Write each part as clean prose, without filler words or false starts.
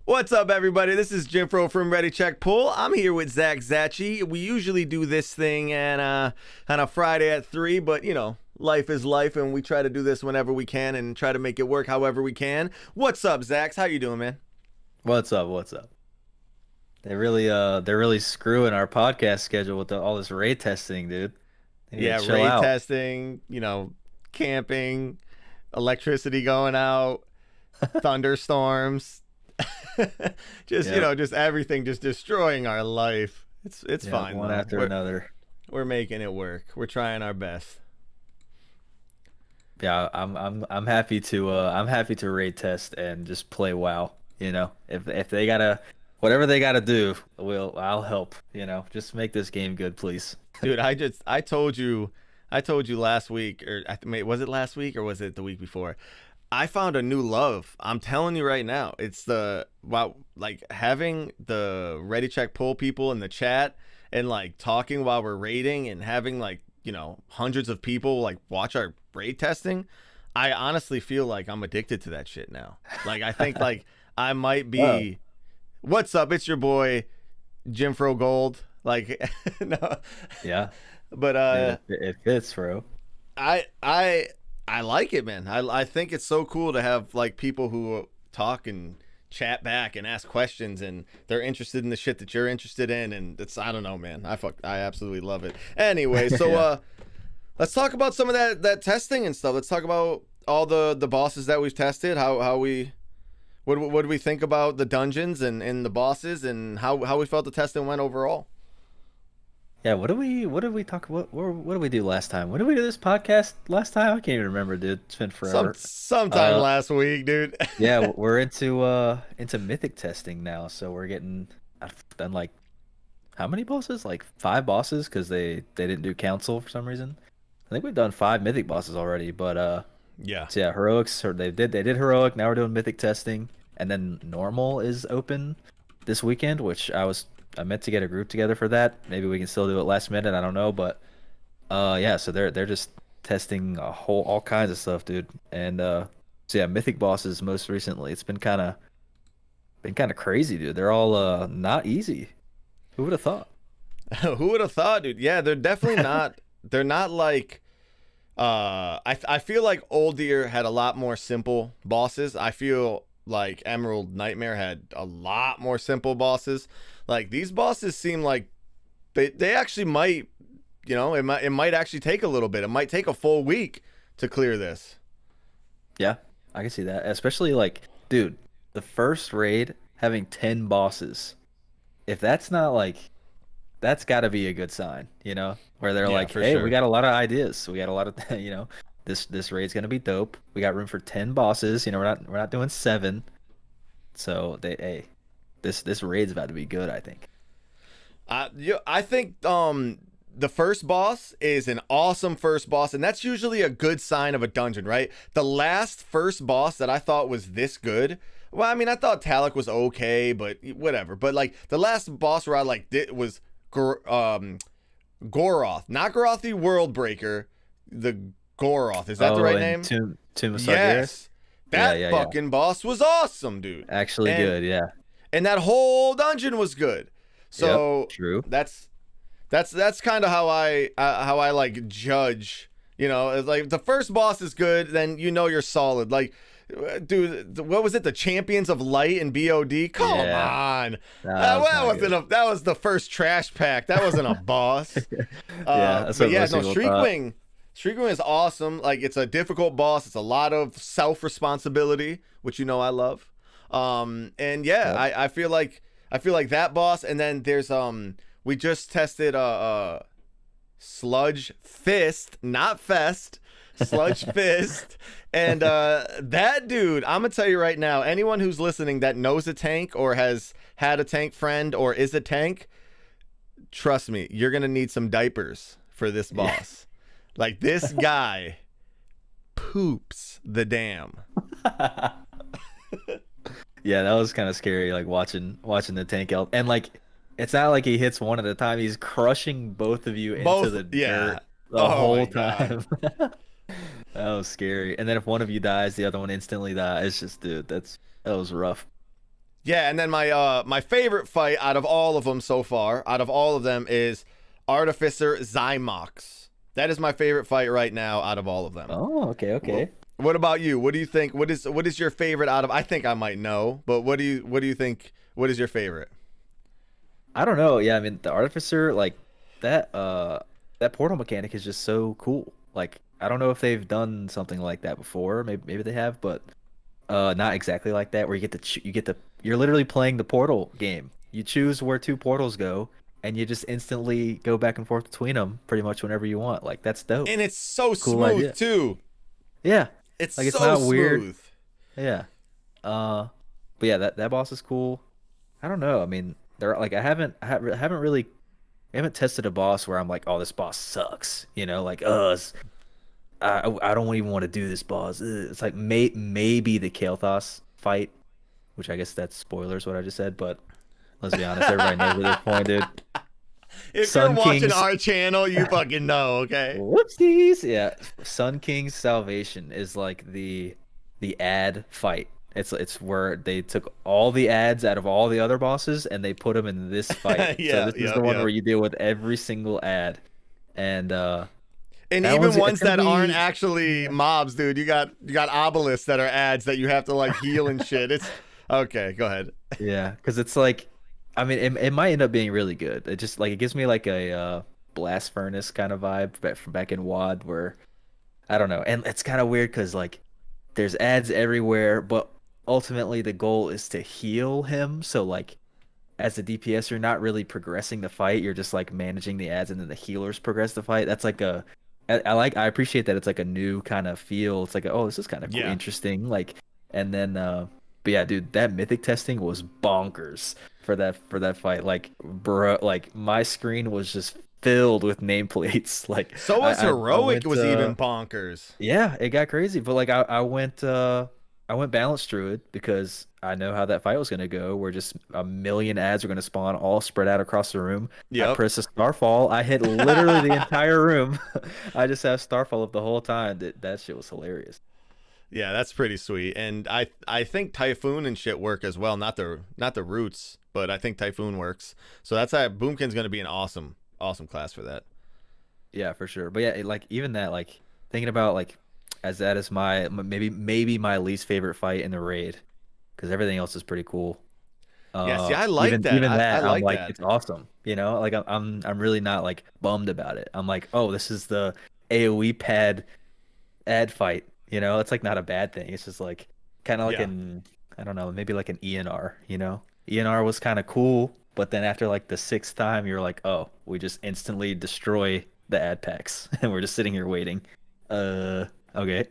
What's up, everybody? This is Jim Fro from Ready Check Pull. I'm here with Zach Zachy. We usually do this thing on a Friday at 3, but you know, life is life, and we try to do this whenever we can and try to make it work however we can. What's up, Zach? How you doing, man? What's up? What's up? They're really screwing our podcast schedule with all this raid testing, dude. They need Yeah, to chill raid out. testing, camping, electricity going out, thunderstorms. just, Yep. just everything just destroying our life. It's Yeah, fine, one though. after another. We're making it work. We're trying our best. Yeah, I'm happy to raid test and just play WoW. If they gotta whatever they gotta do, I'll help. Just make this game good, please. Dude, I told you last week, or was it last week or was it the week before? I found a new love. I'm telling you right now. It's like having the Ready Check Pull people in the chat and like talking while we're raiding and having like, hundreds of people like watch our raid testing. I honestly feel like I'm addicted to that shit now. Like I think like I might Oh, be. What's up? It's your boy Jim Fro Gold. Like no, yeah, but dude, it fits, bro. I I I like it, man. I think it's so cool to have like people who talk and chat back and ask questions and they're interested in the shit that you're interested in, and it's I don't know, man. I absolutely love it. Anyway, so Yeah. let's talk about some of that testing and stuff. Let's talk about all the bosses that we've tested, what do we think about the dungeons and the bosses and how we felt the testing went overall. Yeah, what did we talk what did we do last time? When did we do this podcast last time? I can't even remember, dude. It's been forever. Sometime Uh last week, dude. yeah, we're into mythic testing now, so I've done like how many bosses? Like 5 bosses because they didn't do council for some reason. I think we've done 5 mythic bosses already, but Yeah. so yeah, heroics or they did heroic, now we're doing mythic testing, and then normal is open this weekend, which I meant to get a group together for that. Maybe we can still do it last minute, I don't know, but yeah, so they're just testing all kinds of stuff, dude. And so yeah, mythic bosses most recently. It's been kind of crazy, dude. They're all not easy. Who would have thought? Who would have thought, dude? Yeah, they're definitely not. They're not like. I feel like Old Deer had a lot more simple bosses. I feel like Emerald Nightmare had a lot more simple bosses. Like these bosses seem like they actually might. It might actually take a little bit. It might take a full week to clear this. Yeah, I can see that. Especially like, dude, the first raid having 10 bosses. If that's not like, that's got to be a good sign, where they're Yeah, like, for hey, we sure. got a lot of ideas. We got a lot of, this raid's gonna be dope. We got room for 10 bosses. We're not doing 7. So hey, this raid's about to be good, I think. I think the first boss is an awesome first boss, and that's usually a good sign of a dungeon, right? The last first boss that I thought was this good. Well, I mean, I thought Talik was okay, but whatever. But like the last boss where I like did was Goroth, not Gorothi Worldbreaker, the Goroth. Is that the Oh, right and name? Tomb of Sargeras? Yes. Yeah, That yeah, yeah. fucking boss was awesome, dude. Actually And good, yeah. and that whole dungeon was good. Yep, So true. that's kind of how I like judge. It's like the first boss is good, then you're solid. Like, dude, what was it? The Champions of Light and BOD? Come Yeah, on, that was not good. that was the first trash pack. That wasn't a boss. Yeah, that's But what yeah, most no, people thought. Streakwing is awesome. Like it's a difficult boss. It's a lot of self responsibility, which I love. And yeah, Yep. I feel like that boss. And then there's we just tested Sludge Fist, not Fest, Sludge Fist. And that dude, I'm gonna tell you right now, anyone who's listening that knows a tank or has had a tank friend or is a tank, trust me, you're gonna need some diapers for this Yeah. boss. Like this guy poops the dam. Yeah, that was kind of scary, like watching the tank elf, and like it's not like he hits one at a time; he's crushing both of you into Both, the yeah. dirt the Oh my whole god. time. That was scary. And then if one of you dies, the other one instantly dies. It's just, dude, that was rough. Yeah, and then my favorite fight out of all of them so far, out of all of them, is Artificer Zymox. That is my favorite fight right now out of all of them. Oh, okay, okay. What about you? What do you think? What is your favorite out of? I think I might know, but what do you think? What is your favorite? I don't know. Yeah, I mean the artificer like that portal mechanic is just so cool. Like I don't know if they've done something like that before. Maybe they have, but not exactly like that where you're literally playing the portal game. You choose where two portals go and you just instantly go back and forth between them pretty much whenever you want. Like that's dope. And it's so Cool smooth idea. too. Yeah. It's Like it's so not weird. smooth. Yeah. But yeah, that boss is cool. I don't know. I mean, there like I haven't really I haven't tested a boss where I'm like, oh, this boss sucks. You know, like, I don't even want to do this boss. It's like maybe the Kael'thas fight, which I guess that's spoilers what I just said, but let's be honest, everybody knows at this point, dude. If you're Sun watching King's our channel, you fucking know, okay? whoopsies. Yeah, Sun King's Salvation is like the ad fight. It's where they took all the ads out of all the other bosses and they put them in this fight. So Yeah, this is yeah, the one yeah. where you deal with every single ad, and And that even one's ones it's gonna that aren't be actually mobs, dude. You got obelisks that are ads that you have to like heal and shit. It's okay. Go ahead. yeah, because it's like, I mean, it might end up being really good. It just like it gives me like a blast furnace kind of vibe back from back in WoD where I don't know, and it's kind of weird because like there's ads everywhere, but ultimately the goal is to heal him. So like as a DPS, you're not really progressing the fight. You're just like managing the ads, and then the healers progress the fight. That's like I appreciate that it's like a new kind of feel. It's like oh, this is kind of cool, Yeah. interesting. Like, and then but yeah, dude, that mythic testing was bonkers for that fight. Like, bro, like my screen was just filled with nameplates. Like, So was I heroic went was even bonkers. yeah, it got crazy. But like I went balanced druid because I know how that fight was gonna go. Where just a million ads are gonna spawn all spread out across the room. I Yep. press a starfall. I hit literally the entire room. I just have starfall up the whole time. That shit was hilarious. Yeah, that's pretty sweet. And I think Typhoon and shit work as well. Not the roots, but I think Typhoon works. So that's how Boomkin's gonna be an awesome class for that. Yeah, for sure. But yeah, like even that, like thinking about like as that is maybe my least favorite fight in the raid because everything else is pretty cool. Yeah, see, I like Even that. I that, I'm like like, that. it's awesome. You know, like I'm really not like bummed about it. I'm like, oh, this is the AOE pad ad fight. You know, it's like not a bad thing. It's just like kind of like Yeah. I don't know, maybe like an ENR. You know, ENR was kind of cool, but then after like the sixth time, you're like, oh, we just instantly destroy the ad packs, and we're just sitting here waiting. Okay,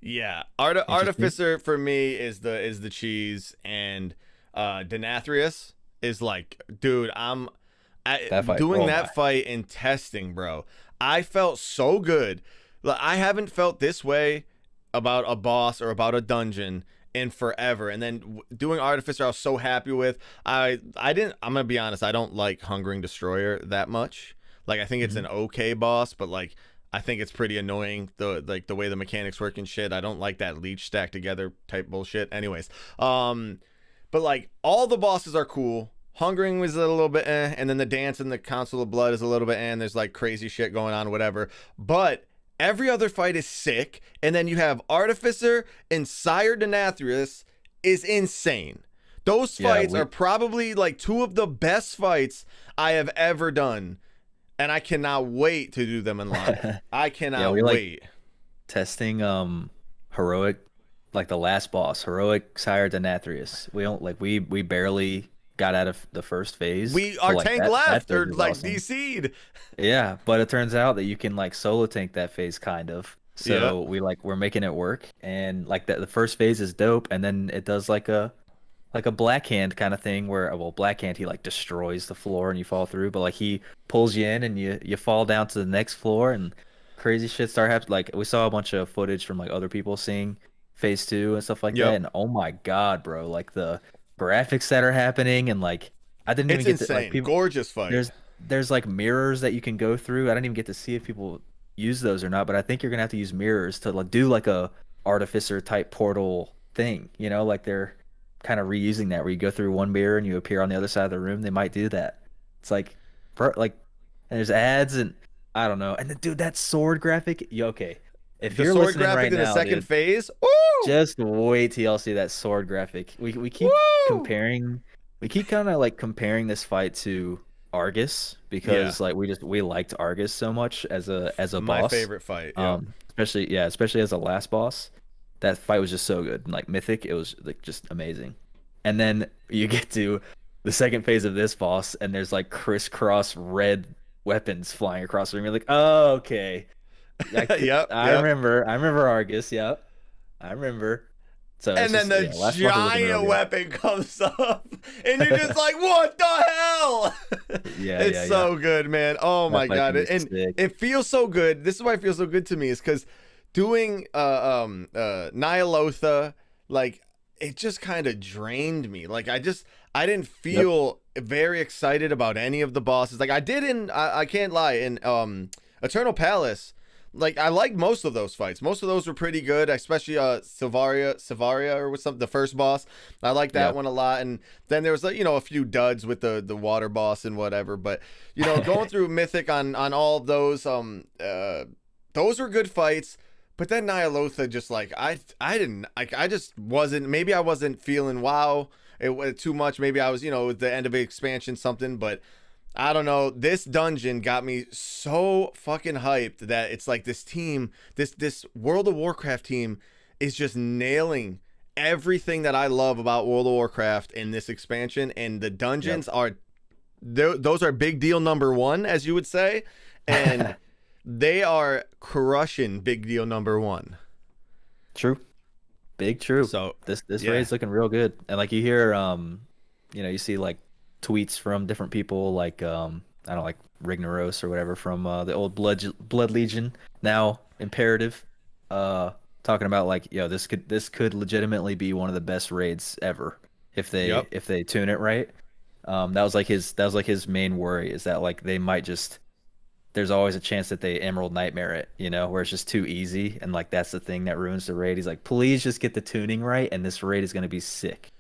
Yeah, interesting. Artificer for me is the cheese, and Denathrius is like, dude, That fight. doing Oh my. that fight and testing, bro. I felt so good. Like, I haven't felt this way about a boss or about a dungeon in forever. And then doing Artificer, I was so happy with. I didn't. I'm gonna be honest. I don't like Hungering Destroyer that much. Like, I think it's Mhm. an okay boss, but like I think it's pretty annoying the way the mechanics work and shit. I don't like that leech stack together type bullshit. Anyways, but like all the bosses are cool. Hungering was a little bit and then the dance in the Council of Blood is a little bit and there's like crazy shit going on, whatever. But every other fight is sick, and then you have Artificer and Sire Denathrius is insane. Those Yeah, fights are probably like two of the best fights I have ever done, and I cannot wait to do them in live. I yeah, cannot we like wait. testing heroic, like the last boss, heroic Sire Denathrius. We don't like we barely got out of the first phase, We but our like tank that left phase or is like awesome. DC'd. Yeah, but it turns out that you can like solo tank that phase kind of. Yeah. So we're making it work, and like the first phase is dope, and then it does like a black hand kind of thing where well black hand he like destroys the floor and you fall through, but like he pulls you in and you fall down to the next floor and crazy shit start happening. Like we saw a bunch of footage from like other people seeing phase two and stuff like that, Yep. and oh my god, bro, like the graphics that are happening and like I didn't even It's get to like insane. people Gorgeous fight. there's like mirrors that you can go through. I didn't even get to see if people use those or not, but I think you're gonna have to use mirrors to like do like a artificer type portal thing, you know, like they're kind of reusing that, where you go through one mirror and you appear on the other side of the room. They might do that. It's like, like, and there's ads and I don't know. And then, dude, that sword graphic. Okay, if The you're sword listening graphic right in the now, second dude, phase. Woo! just wait till y'all see that sword graphic. We keep Woo! comparing. We keep kind of like comparing this fight to Argus Yeah, because like we liked Argus so much as a my boss. favorite fight. Yep. Especially as a last boss. That fight was just so good. And, like Mythic, it was like just amazing. And then you get to the second phase of this boss, and there's like crisscross red weapons flying across the room. You're like, oh, okay. Yep, I yep. remember Argus. Yep, I remember. So it's And then just the last boss is looking real giant good. weapon comes up, and you're just like, "What the hell?" Yeah, It's so good, man. Oh That my fight's god, gonna be and sick. it feels so good. This is why it feels so good to me, is because doing Nyalotha, like it just kind of drained me. Like I didn't feel very excited about any of the bosses. Like I did in I can't lie, in Eternal Palace. Like I liked most of those fights. Most of those were pretty good, especially Savaria or something, the first boss. I liked that Yeah. one a lot. And then there was like, a few duds with the water boss and whatever. But going through Mythic on all of those those were good fights. But then Nyalotha, just like I didn't, like I just wasn't, maybe I wasn't feeling wow it was too much. Maybe I was, at the end of an expansion something, but I don't know. This dungeon got me so fucking hyped that it's like this team, this World of Warcraft team is just nailing everything that I love about World of Warcraft in this expansion, and the dungeons are those are big deal number one, as you would say, and they are crushing big deal number one. True. Big true. So This yeah. raid's looking real good. And like you hear you see like tweets from different people like I don't know, like Rignaros or whatever from the old Blood Legion, now Imperative, talking about like, this could legitimately be one of the best raids ever if they tune it right. That was like his main worry, is that like they might just, there's always a chance that they Emerald Nightmare it, where it's just too easy, and like that's the thing that ruins the raid. He's like, please just get the tuning right, and this raid is gonna be sick.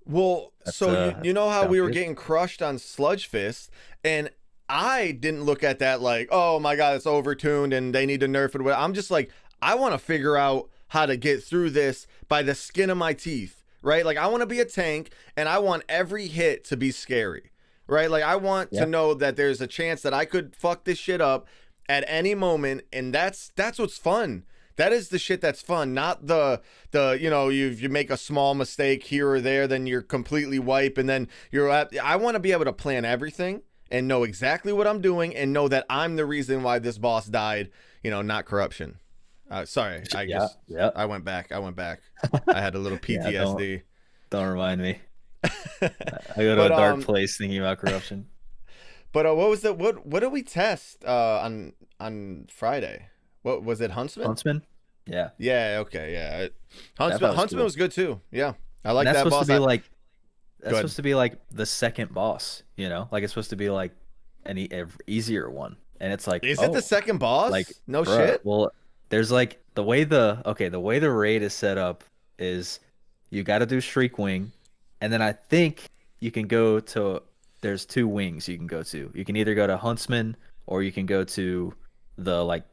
Well, so you know how sounds we were good. getting crushed on Sludge Fist, and I didn't look at that like, oh my god, it's overtuned and they need to nerf it. I'm just like, I want to figure out how to get through this by the skin of my teeth, right? Like I want to be a tank, and I want every hit to be scary, right? Like I want to know that there's a chance that I could fuck this shit up at any moment, and that's what's fun. That is the shit that's fun, not the you make a small mistake here or there, then you're completely wipe, and then I want to be able to plan everything and know exactly what I'm doing, and know that I'm the reason why this boss died, not corruption. Sorry, I went back. I had a little PTSD. Don't remind me. I go to a dark place thinking about corruption. But what was what did we test on Friday? What was it, Huntsman? Yeah. Yeah, okay, yeah. Huntsman cool. was good too. Yeah. I like And that boss. That's supposed to be like the second boss, like it's supposed to be like an easier one. And it's like, is it the second boss? Like, no bruh, shit. Well, there's like the way the raid is set up is you got to do Shriek Wing, and then I think you can go to, there's two wings you can go to. You can either go to Huntsman, or you can go to the like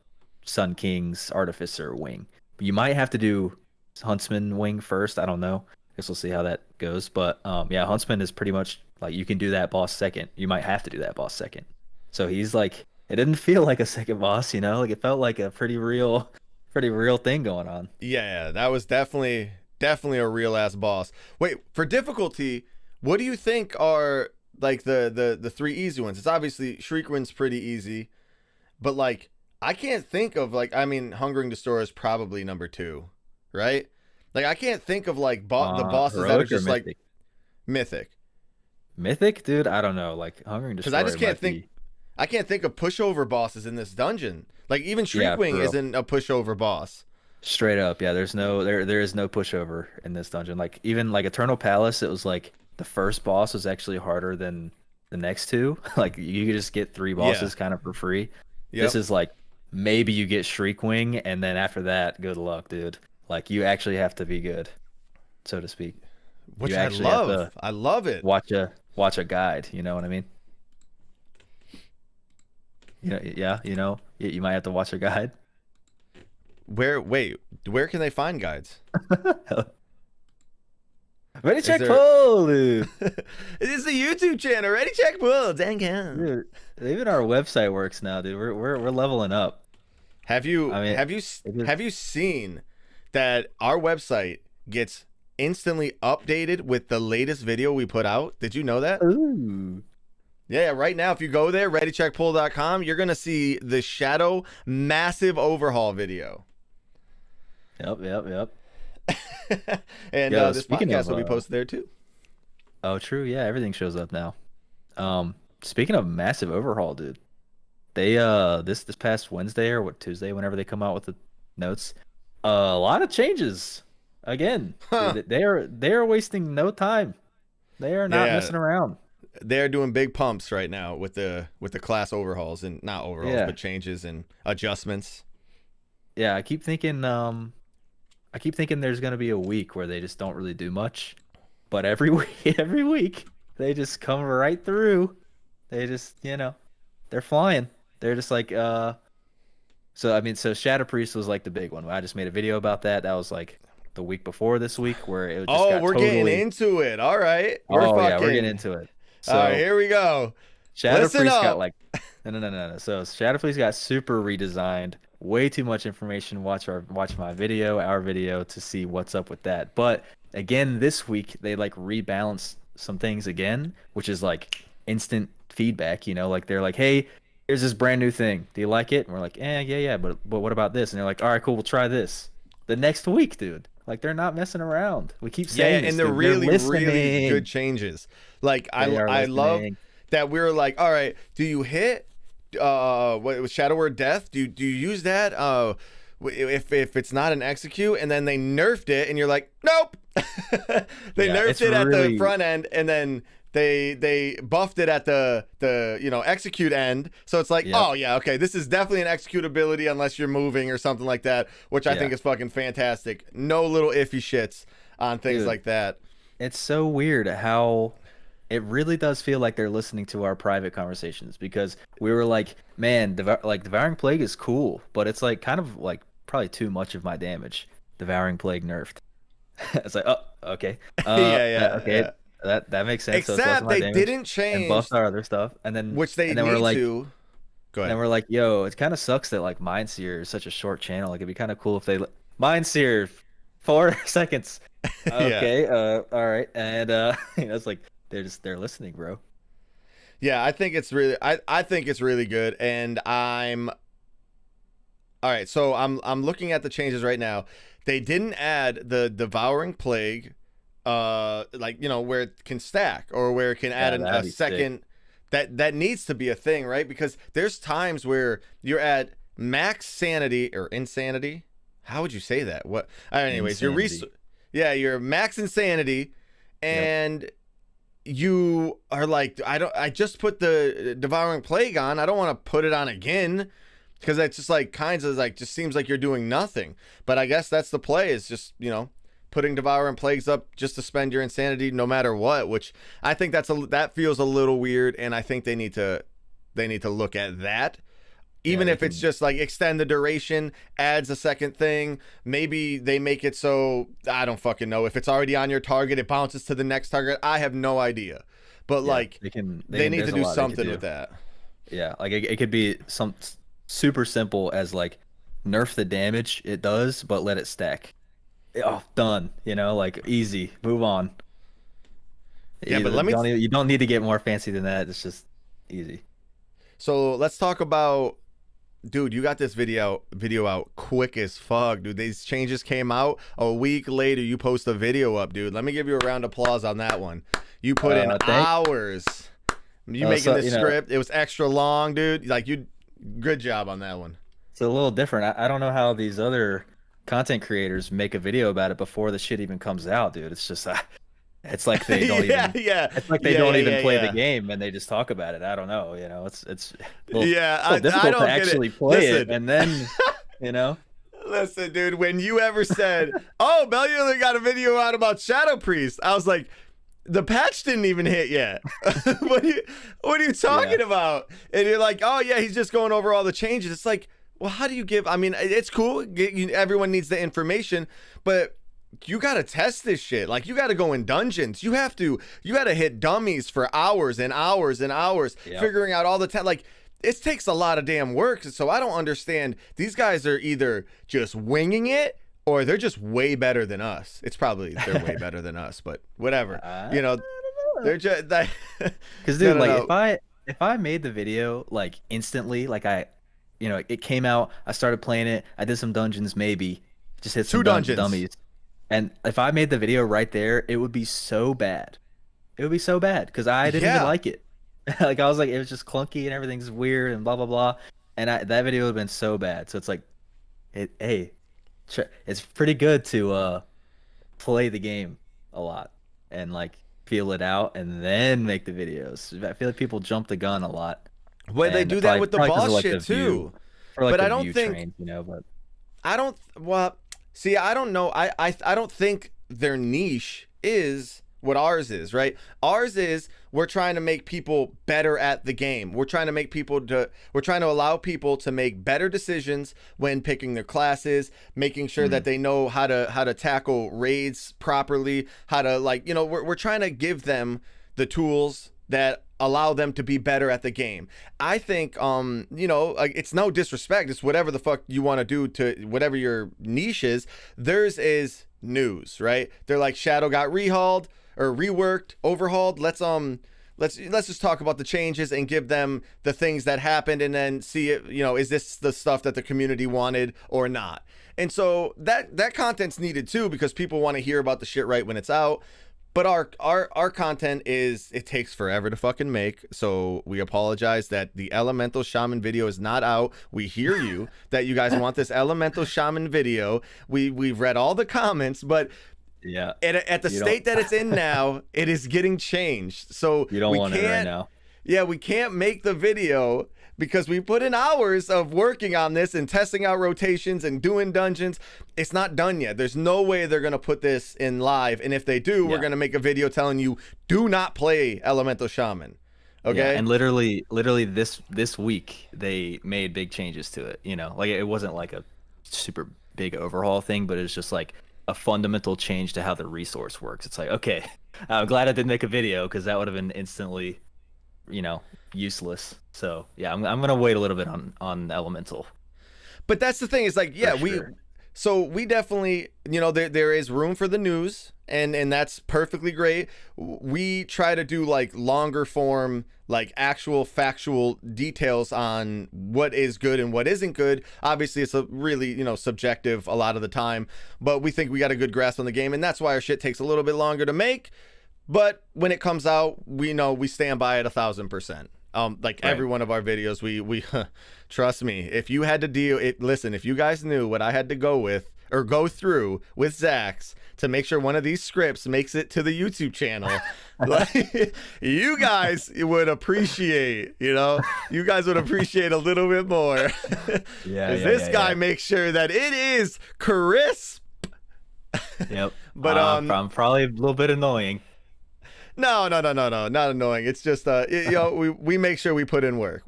Sun King's Artificer wing. You might have to do Huntsman wing first. I don't know. Guess we'll see how that goes. But Huntsman is pretty much like, you can do that boss second. You might have to do that boss second. So he's like, it didn't feel like a second boss, like it felt like a pretty real thing going on. Yeah, that was definitely a real ass boss. Wait, for difficulty, what do you think are like the three easy ones? It's obviously Shriekrin's pretty easy, but like I can't think of like, I mean, Hungering Destroyer is probably number 2, right? Like I can't think of like the bosses that are just like Mythic, dude. I don't know, like Hungering Destroyer. Because I just can't think. I can't think of pushover bosses in this dungeon. Like even Shriekwing isn't a pushover boss. Straight up, yeah. There is no pushover in this dungeon. Like even like Eternal Palace, it was like the first boss was actually harder than the next two. Like you could just get 3 bosses kind of for free. Yep. This is like maybe you get Shriekwing, and then after that, good luck, dude. Like you actually have to be good, so to speak. Which You I actually have love. to I love it. watch a guide. You know what I mean? Yeah. You might have to watch a guide. Where can they find guides? Ready, Is check, there pull, dude. It is the YouTube channel, Ready Check Pull. Dang hell. Dude, even our website works now, dude. We're leveling up. Have you I mean, have you have you seen that our website gets instantly updated with the latest video we put out? Did you know that? Ooh. Yeah, right now if you go there, readycheckpull.com, you're going to see the Shadow massive overhaul video. Yep. And Yo, this speaking podcast of, will be posted there too. Oh, true. Yeah, everything shows up now. Speaking of massive overhaul, dude. They this past Wednesday or Tuesday, whenever they come out with the notes, a lot of changes. Again, Huh. they are wasting no time. They are not messing around. They're doing big pumps right now with the class overhauls, and not overhauls, but changes and adjustments. Yeah, I keep thinking there's gonna be a week where they just don't really do much, but every week they just come right through. They just they're flying. They're just like so Shadow Priest was like the big one. I just made a video about that. That was like the week before this week where it just got we're getting into it. All right. We're getting into it. So all right, here we go. Shadow Priest got like no. So Shadow Priest got super redesigned. Way too much information. Watch our video to see what's up with that. But again, this week they like rebalanced some things again, which is like instant feedback. Like they're like, hey, here's this brand new thing. Do you like it? And we're like, yeah. But what about this? And they're like, all right, cool, we'll try this. The next week, dude. Like they're not messing around. We keep saying this, and they're really good changes. Like I love that we're like, all right, do you hit what was Shadow Word Death? Do you use that? If it's not an execute, and then they nerfed it, and you're like, nope. They nerfed it at the front end, and then they buffed it at the execute end. So it's like, oh yeah, okay, this is definitely an executability unless you're moving or something like that, which I think is fucking fantastic. No little iffy shits on things like that. It's so weird how it really does feel like they're listening to our private conversations, because we were like, man, Devouring Plague is cool, but it's like kind of like probably too much of my damage. Devouring Plague nerfed. It's like, oh, okay. Okay. Yeah. That makes sense. Except so they didn't change and buffed our other stuff, and then which they need we're like, to. Go ahead. And we're like, yo, it kind of sucks that like Mindseer is such a short channel. Like it'd be kind of cool if they Mindseer 4 seconds. Okay, all right, and it's like they're listening, bro. Yeah, I think it's really I think it's really good, and I'm all right. So I'm looking at the changes right now. They didn't add the Devouring Plague, where it can stack or where it can add a second. That needs to be a thing, right? Because there's times where you're at max sanity or insanity. How would you say that? What? Anyways, you're max insanity, and you are like, I just put the Devouring Plague on. I don't want to put it on again, because it's just like just seems like you're doing nothing. But I guess that's the play, is just putting Devouring Plagues up just to spend your insanity no matter what, which I think that feels a little weird, and I think they need to look at that. Even if it's just like extend the duration, adds a second thing. Maybe they make it so, I don't fucking know. If it's already on your target, it bounces to the next target. I have no idea. But they need to do something with that. Yeah, like it could be some super simple as like nerf the damage it does, but let it stack. Oh, done. Like easy. Move on. Yeah, but you don't need to get more fancy than that. It's just easy. So let's talk about, dude, you got this video out quick as fuck, dude. These changes came out a week later. You post a video up, dude. Let me give you a round of applause on that one. You put in hours. You making this script. It was extra long, dude. Like good job on that one. It's a little different. I don't know how these other content creators make a video about it before the shit even comes out, dude. It's just it's like they don't it's like they don't even play the game, and they just talk about it. I don't know, it's a little difficult to actually play it, and then Listen, dude, when you ever said, "Oh, Bellular got a video out about Shadow Priest," I was like, the patch didn't even hit yet. What are you talking about? And you're like, "Oh yeah, he's just going over all the changes." It's like, well, how do you give? I mean, it's cool. Everyone needs the information, but you got to test this shit. Like, you got to go in dungeons. You got to hit dummies for hours and hours and hours, figuring out all the time. Like, it takes a lot of damn work. So I don't understand. These guys are either just winging it or they're just way better than us. They're way better than us, but whatever. They're just like, because dude, if I made the video like instantly, like it came out, I started playing it, I did some dungeons, maybe just hit some dungeons dummies. And if I made the video right there, it would be so bad. It would be so bad because I didn't even like it. Like, I was like, it was just clunky and everything's weird and blah, blah, blah. And that video would have been so bad. So it's like, it's pretty good to play the game a lot and like feel it out and then make the videos. I feel like people jump the gun a lot. Well, they do that with the boss shit too. But I don't think, but I don't, well, see, I don't know. I don't think their niche is what ours is, right? Ours is, we're trying to make people better at the game. We're trying to allow people to make better decisions when picking their classes, making sure that they know how to tackle raids properly, how to, like, we're trying to give them the tools that allow them to be better at the game. I think, it's no disrespect. It's whatever the fuck you want to do to whatever your niche is. Theirs is news, right? They're like, Shadow got rehauled or reworked, overhauled. Let's just talk about the changes and give them the things that happened and then see it, is this the stuff that the community wanted or not? And so that content's needed too, because people want to hear about the shit right when it's out. But our content it takes forever to fucking make. So we apologize that the Elemental Shaman video is not out. We hear you that you guys want this Elemental Shaman video. We've read all the comments, but yeah, at the state that it's in now, it is getting changed. So you don't want it right now. Yeah, we can't make the video because we put in hours of working on this and testing out rotations and doing dungeons. It's not done yet. There's no way they're going to put this in live. And if they do, we're going to make a video telling you, do not play Elemental Shaman. Okay. Yeah, and literally this week, they made big changes to it. Like, it wasn't like a super big overhaul thing, but it's just like a fundamental change to how the resource works. It's like, okay, I'm glad I didn't make a video because that would have been instantly, useless. So yeah, I'm gonna wait a little bit on Elemental. But that's the thing, is like, we definitely, there is room for the news, and that's perfectly great. We try to do like longer form, like actual factual details on what is good and what isn't good. Obviously it's a really, subjective a lot of the time, but we think we got a good grasp on the game, and that's why our shit takes a little bit longer to make. But when it comes out, we know we stand by it 1,000%. Every one of our videos, we trust me, if you had to deal it, listen, if you guys knew what I had to go through with Zax to make sure one of these scripts makes it to the YouTube channel, like, you guys would appreciate, you guys would appreciate a little bit more. This guy makes sure that it is crisp. Yep. But I'm probably a little bit annoying. No, not annoying. It's just we make sure we put in work.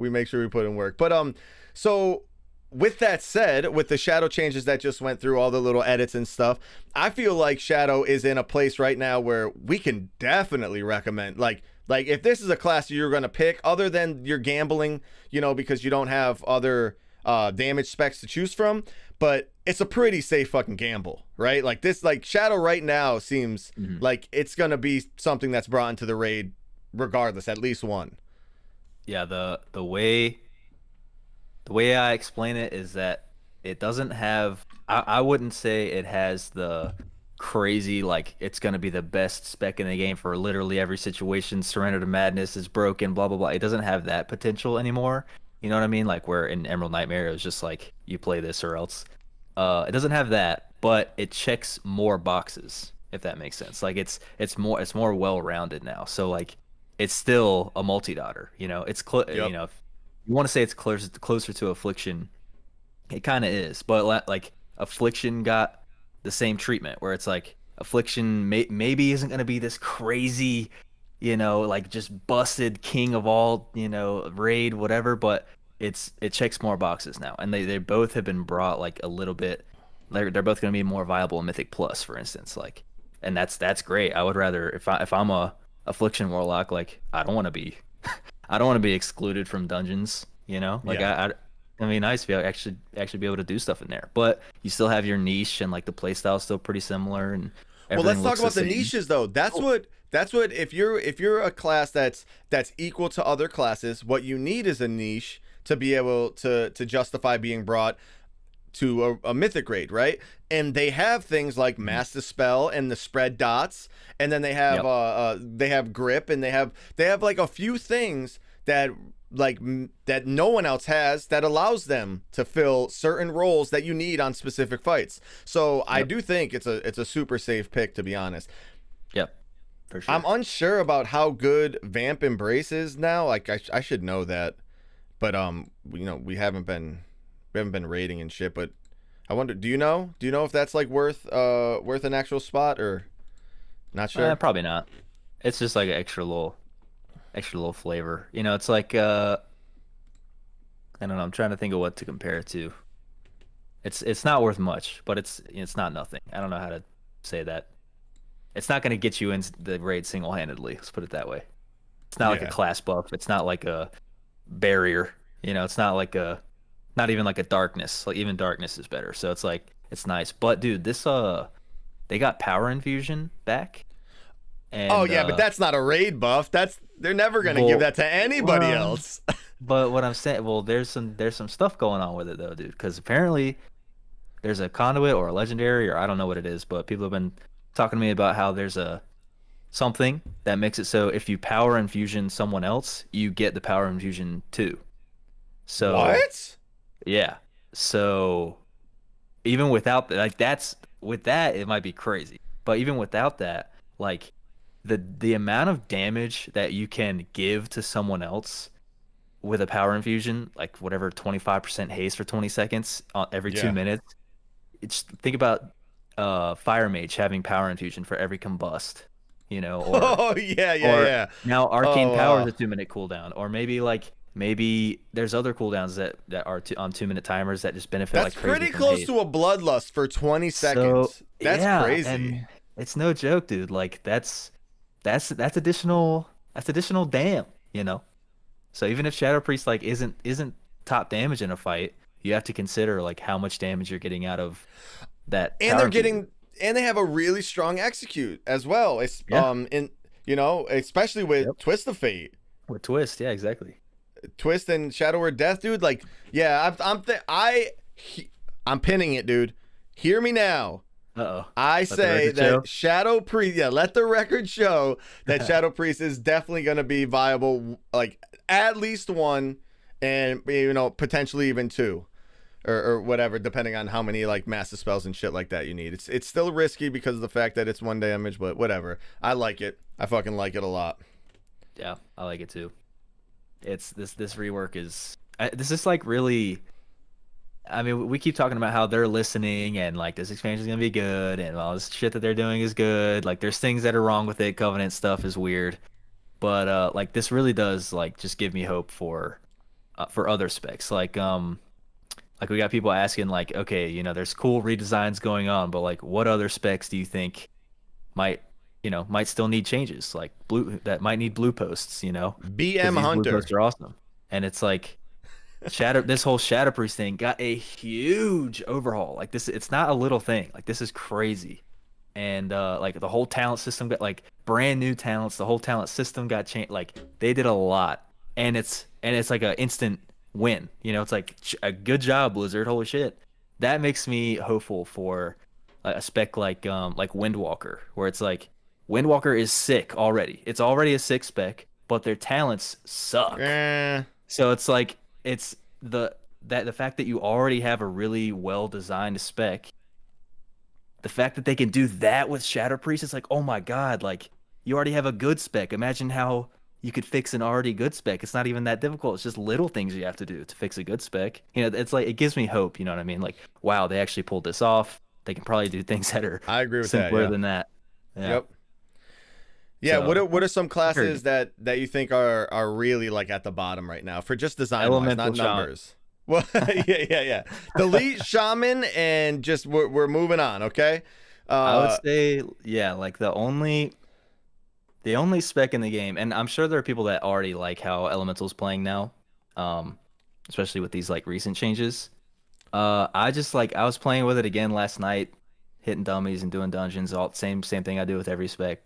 But so with that said, with the Shadow changes that just went through, all the little edits and stuff, I feel like Shadow is in a place right now where we can definitely recommend, like if this is a class you're going to pick, other than you're gambling, because you don't have other damage specs to choose from, but it's a pretty safe fucking gamble, right? Like this, like Shadow right now seems like it's going to be something that's brought into the raid regardless, at least one. Yeah, the way I explain it is that it doesn't have, I wouldn't say it has the crazy, like, it's going to be the best spec in the game for literally every situation. Surrender to Madness is broken, blah, blah, blah. It doesn't have that potential anymore. You know what I mean? Like, where in Emerald Nightmare, it was just like, you play this or else. It doesn't have that, but it checks more boxes, if that makes sense. Like, it's more well-rounded now. So, like, it's still a multi-dotter. It's if you want to say it's closer to Affliction, it kind of is. But like Affliction got the same treatment, where it's like Affliction maybe isn't going to be this crazy, like just busted king of all, raid, whatever, but it checks more boxes now. And they both have been brought like a little bit, they're both going to be more viable in Mythic Plus, for instance, like, and that's great. I would rather, if I'm a Affliction Warlock, like, I don't want to be excluded from dungeons, like, Yeah. I mean, nice to be actually be able to do stuff in there, but you still have your niche, and like the play style is still pretty similar, and Well, everything let's talk looks the about the same. niches though. That's what if you're a class that's equal to other classes, what you need is a niche to be able to justify being brought to a mythic raid, right? And they have things like Mass Dispel and the spread dots, and then they have grip, and they have like a few things that that no one else has that allows them to fill certain roles that you need on specific fights. So I do think it's a super safe pick, to be honest. Yep, for sure. I'm unsure about how good Vamp Embrace is now. Like I should know that, but we haven't been rating and shit. But I wonder, do you know if that's like worth an actual spot, or not sure? Probably not. It's just like an extra little flavor. It's like I don't know. I'm trying to think of what to compare it to. It's not worth much, but it's not nothing. I don't know how to say that. It's not going to get you into the raid single-handedly. Let's put it that way. It's not like a class buff. It's not like a barrier. It's not like not even like a darkness. Like, even darkness is better. So it's like, it's nice. But dude, this they got power infusion back. And, oh yeah, but that's not a raid buff. They're never gonna give that to anybody else. But what I'm saying, well, there's some stuff going on with it though, dude. Because apparently there's a conduit or a legendary, or I don't know what it is, but people have been talking to me about how there's something that makes it so if you power infusion someone else, you get the power infusion too. So what? Yeah. So even without that, like, with that, it might be crazy. But even without that, like, the amount of damage that you can give to someone else with a power infusion, like whatever, 25% haste for 20 seconds every 2 minutes. It's, think about Fire Mage having power infusion for every combust, or oh yeah. Now Arcane Power is a 2-minute cooldown, or maybe there's other cooldowns that are on 2-minute timers that just benefit that's like crazy. Pretty close to a Bloodlust for 20 seconds. So, that's crazy. And it's no joke, dude. Like, that's additional damn, So even if Shadow Priest like isn't top damage in a fight, you have to consider like how much damage you're getting out of that. And they have a really strong execute as well. It's especially with Twist of Fate. With Twist, yeah, exactly. Twist and Shadow Word Death, dude. Like, yeah, I'm pinning it, dude. Hear me now. I say that Shadow Priest, let the record show that Shadow Priest is definitely going to be viable, like at least one, and potentially even two, or whatever, depending on how many like massive spells and shit like that you need. It's still risky because of the fact that it's 1 damage, but whatever. I like it. I fucking like it a lot. Yeah, I like it too. It's this rework is this is like really. I mean, we keep talking about how they're listening and like this expansion is gonna be good and all this shit that they're doing is good. Like, there's things that are wrong with it. Covenant stuff is weird, but like this really does like just give me hope for other specs. Like we got people asking like, okay, there's cool redesigns going on, but like, what other specs do you think might still need changes? Like that might need blue posts. BM Hunter. Blue posts are awesome, and it's like. This whole Shadow Priest thing got a huge overhaul. Like, this, it's not a little thing. Like, this is crazy. And like the whole talent system got like brand new talents. The whole talent system got changed. Like, they did a lot, and it's like an instant win. It's like a good job, Blizzard. Holy shit. That makes me hopeful for a spec like Windwalker, where it's like Windwalker is sick already. It's already a sick spec, but their talents suck. So it's like. It's the fact that you already have a really well designed spec. The fact that they can do that with Shadow Priest, it's like, oh my god, like, you already have a good spec. Imagine how you could fix an already good spec. It's not even that difficult. It's just little things you have to do to fix a good spec. You know, it's like it gives me hope. You know what I mean? Like, wow, they actually pulled this off. They can probably do things that are I agree with that. simpler Yeah. than that. Yeah. Yep. Yeah. So What are some classes that you think are really like at the bottom right now for just design wise, Elemental not numbers? Well, yeah. Delete shaman and just we're moving on. Okay. I would say, yeah, like the only spec in the game, and I'm sure there are people that already like how Elemental's playing now, especially with these like recent changes. I just like I was playing with it again last night, hitting dummies and doing dungeons, all same thing I do with every spec.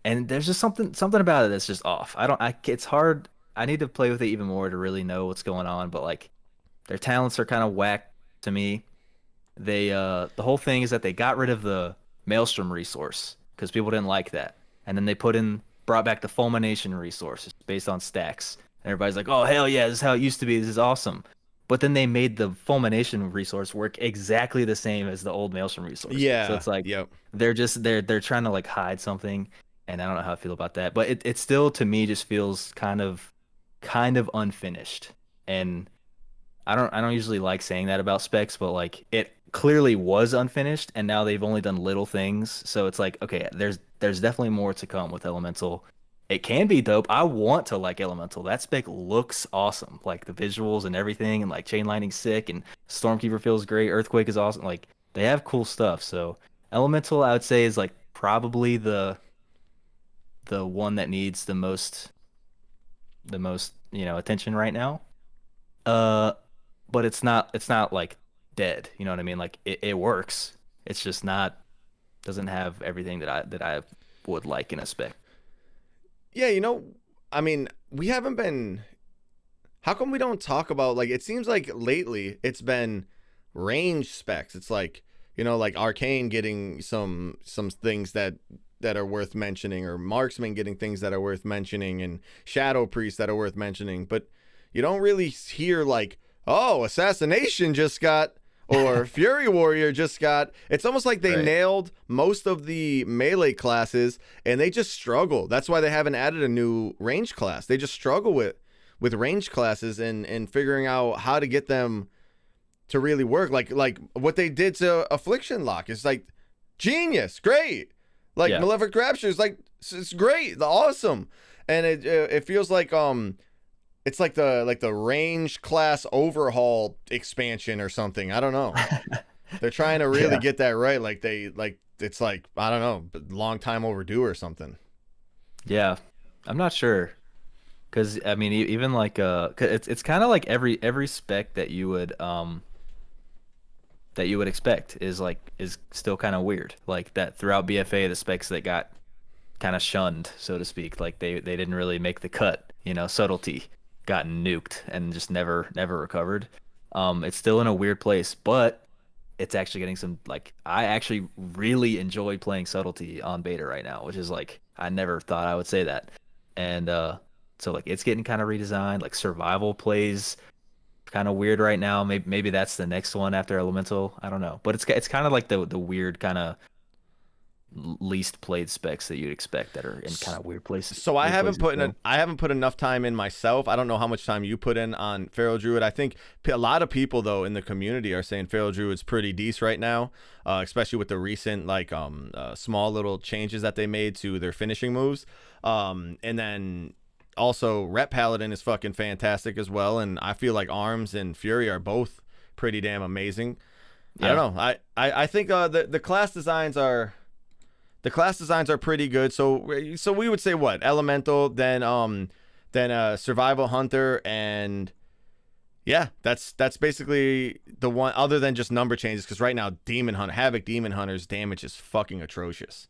And there's just something about it that's just off. It's hard. I need to play with it even more to really know what's going on, but like their talents are kind of whack to me. They the whole thing is that they got rid of the Maelstrom resource because people didn't like that. And then they brought back the Fulmination resource based on stacks. And everybody's like, "Oh hell yeah, this is how it used to be. This is awesome." But then they made the Fulmination resource work exactly the same as the old Maelstrom resource. Yeah. So it's like yep. they're trying to like hide something, and I don't know how I feel about that. But it still to me just feels kind of unfinished. And I don't usually like saying that about specs, but like it clearly was unfinished, and now they've only done little things. So it's like, okay, there's definitely more to come with Elemental. It can be dope. I want to like Elemental. That spec looks awesome. Like the visuals and everything, and like chain lightning sick, and Stormkeeper feels great. Earthquake is awesome. Like they have cool stuff. So Elemental, I would say, is like probably the one that needs the most attention right now. But it's not like dead. You know what I mean? Like it works. It's just doesn't have everything that I would like in a spec. Yeah, I mean, we haven't been. How come we don't talk about like? It seems like lately it's been range specs. It's like like Arcane getting some things that are worth mentioning, or Marksman getting things that are worth mentioning, and Shadow Priest that are worth mentioning. But you don't really hear like, oh, Assassination just got, or Fury Warrior just got. It's almost like they nailed most of the melee classes and they just struggle. That's why they haven't added a new range class. They just struggle with range classes and figuring out how to get them to really work. Like what they did to Affliction Lock is like genius, great. Like Malefic Rapture is like it's great, awesome. And it feels like it's like the range class overhaul expansion or something. I don't know. They're trying to really get that right. Like it's like, I don't know, long time overdue or something. Yeah, I'm not sure. Cause I mean, even like it's kind of like every spec that you would expect is still kind of weird. Like that throughout BFA, the specs that got kind of shunned, so to speak, like they didn't really make the cut. Subtlety got nuked and just never recovered. It's still in a weird place, but it's actually getting some, like, I actually really enjoy playing Subtlety on beta right now, which is like, I never thought I would say that. And so like it's getting kind of redesigned. Like Survival plays kind of weird right now. Maybe that's the next one after Elemental. I don't know, but it's kind of like the weird kind of least played specs that you'd expect that are in kind of weird places. So I haven't put enough time in myself. I don't know how much time you put in on Feral Druid. I think a lot of people though in the community are saying Feral Druid's pretty decent right now, especially with the recent small little changes that they made to their finishing moves. And then also Rep Paladin is fucking fantastic as well, and I feel like Arms and Fury are both pretty damn amazing. Yeah. I don't know. I think the class designs are pretty good. So we would say what? Elemental, then Survival Hunter, and yeah, that's basically the one, other than just number changes, because right now Havoc Demon Hunter's damage is fucking atrocious.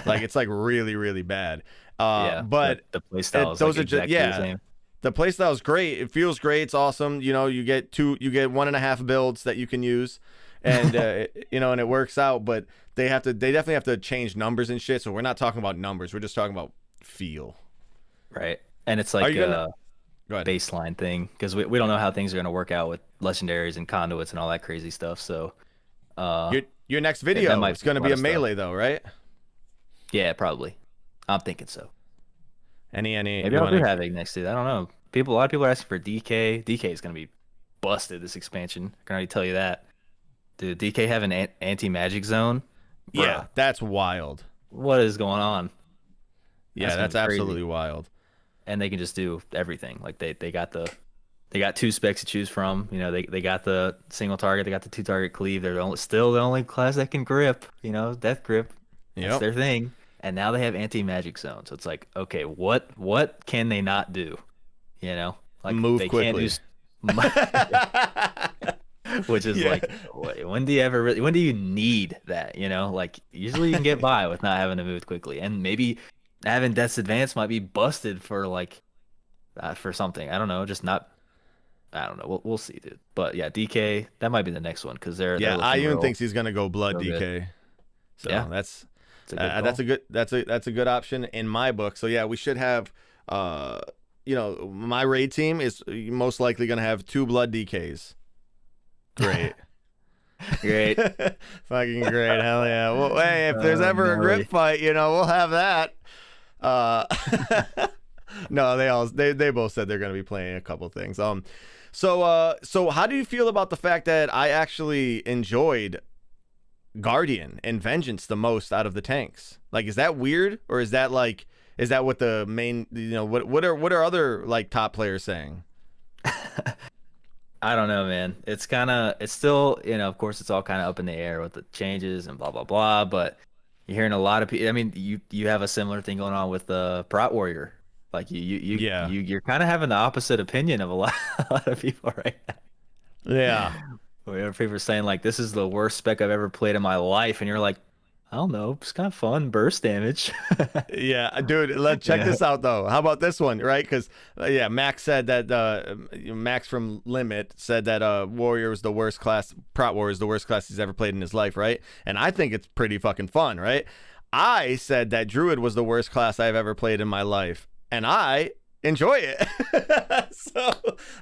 Like it's like really, really bad. But the playstyle is those like are exactly the same. The playstyle is great. It feels great. It's awesome. You get 1.5 builds that you can use, and and it works out. But they definitely have to change numbers and shit. So we're not talking about numbers. We're just talking about feel. Right. And it's like a baseline thing, because we don't know how things are going to work out with legendaries and conduits and all that crazy stuff. So your next video is going to be a melee though, right? Yeah, probably. I'm thinking so. Any Maybe you I'll want do to? have Ignex, dude. I don't know. A lot of people are asking for DK. DK is gonna be busted this expansion. I can already tell you that. Dude, DK have an anti-magic zone, Yeah, bruh. that's wild. What is going on? Yeah, That's gonna that's be crazy. absolutely wild. And they can just do everything. Like they got two specs to choose from. You know, they got the single target, they got the two target cleave. They're still the only class that can grip. You know, death grip. That's Yep. their thing. And now they have anti-magic zone. So it's like, okay, what can they not do? You know, like Move they can't do. quickly. Which is Yeah. like, when do you ever really, when do you need that? You know, like usually you can get by with not having to move quickly, and maybe having Death's Advance might be busted for like for something. I don't know, just not. I don't know. We'll see, dude. But yeah, DK, that might be the next one because they're Yeah, looking Ayun real thinks he's gonna go blood real good. DK. So Yeah, that's it's a good call. that's a good that's a good option in my book. So yeah, we should have my raid team is most likely gonna have 2 blood DKs. Great. Great. Fucking great. Hell yeah. Well, hey, if there's ever a grip Gnarly. fight, we'll have that. Uh No, they both said they're going to be playing a couple things. So how do you feel about the fact that I actually enjoyed Guardian and Vengeance the most out of the tanks? Like, is that weird, or is that what the main, what are other like top players saying? I don't know, man. It's still, of course, it's all kind of up in the air with the changes and blah blah blah. But you're hearing a lot of people. I mean, you have a similar thing going on with the Prot Warrior. Like Yeah. you're kind of having the opposite opinion of a lot of people right now. Yeah. Where people are saying like, this is the worst spec I've ever played in my life, and you're like, I don't know, it's kind of fun, burst damage. Yeah, dude. Let's check this out though. How about this one, right? Because Max said that Max from Limit said that Warrior was the worst class. Prot Warrior is the worst class he's ever played in his life, right? And I think it's pretty fucking fun, right? I said that Druid was the worst class I've ever played in my life, and I enjoy it. So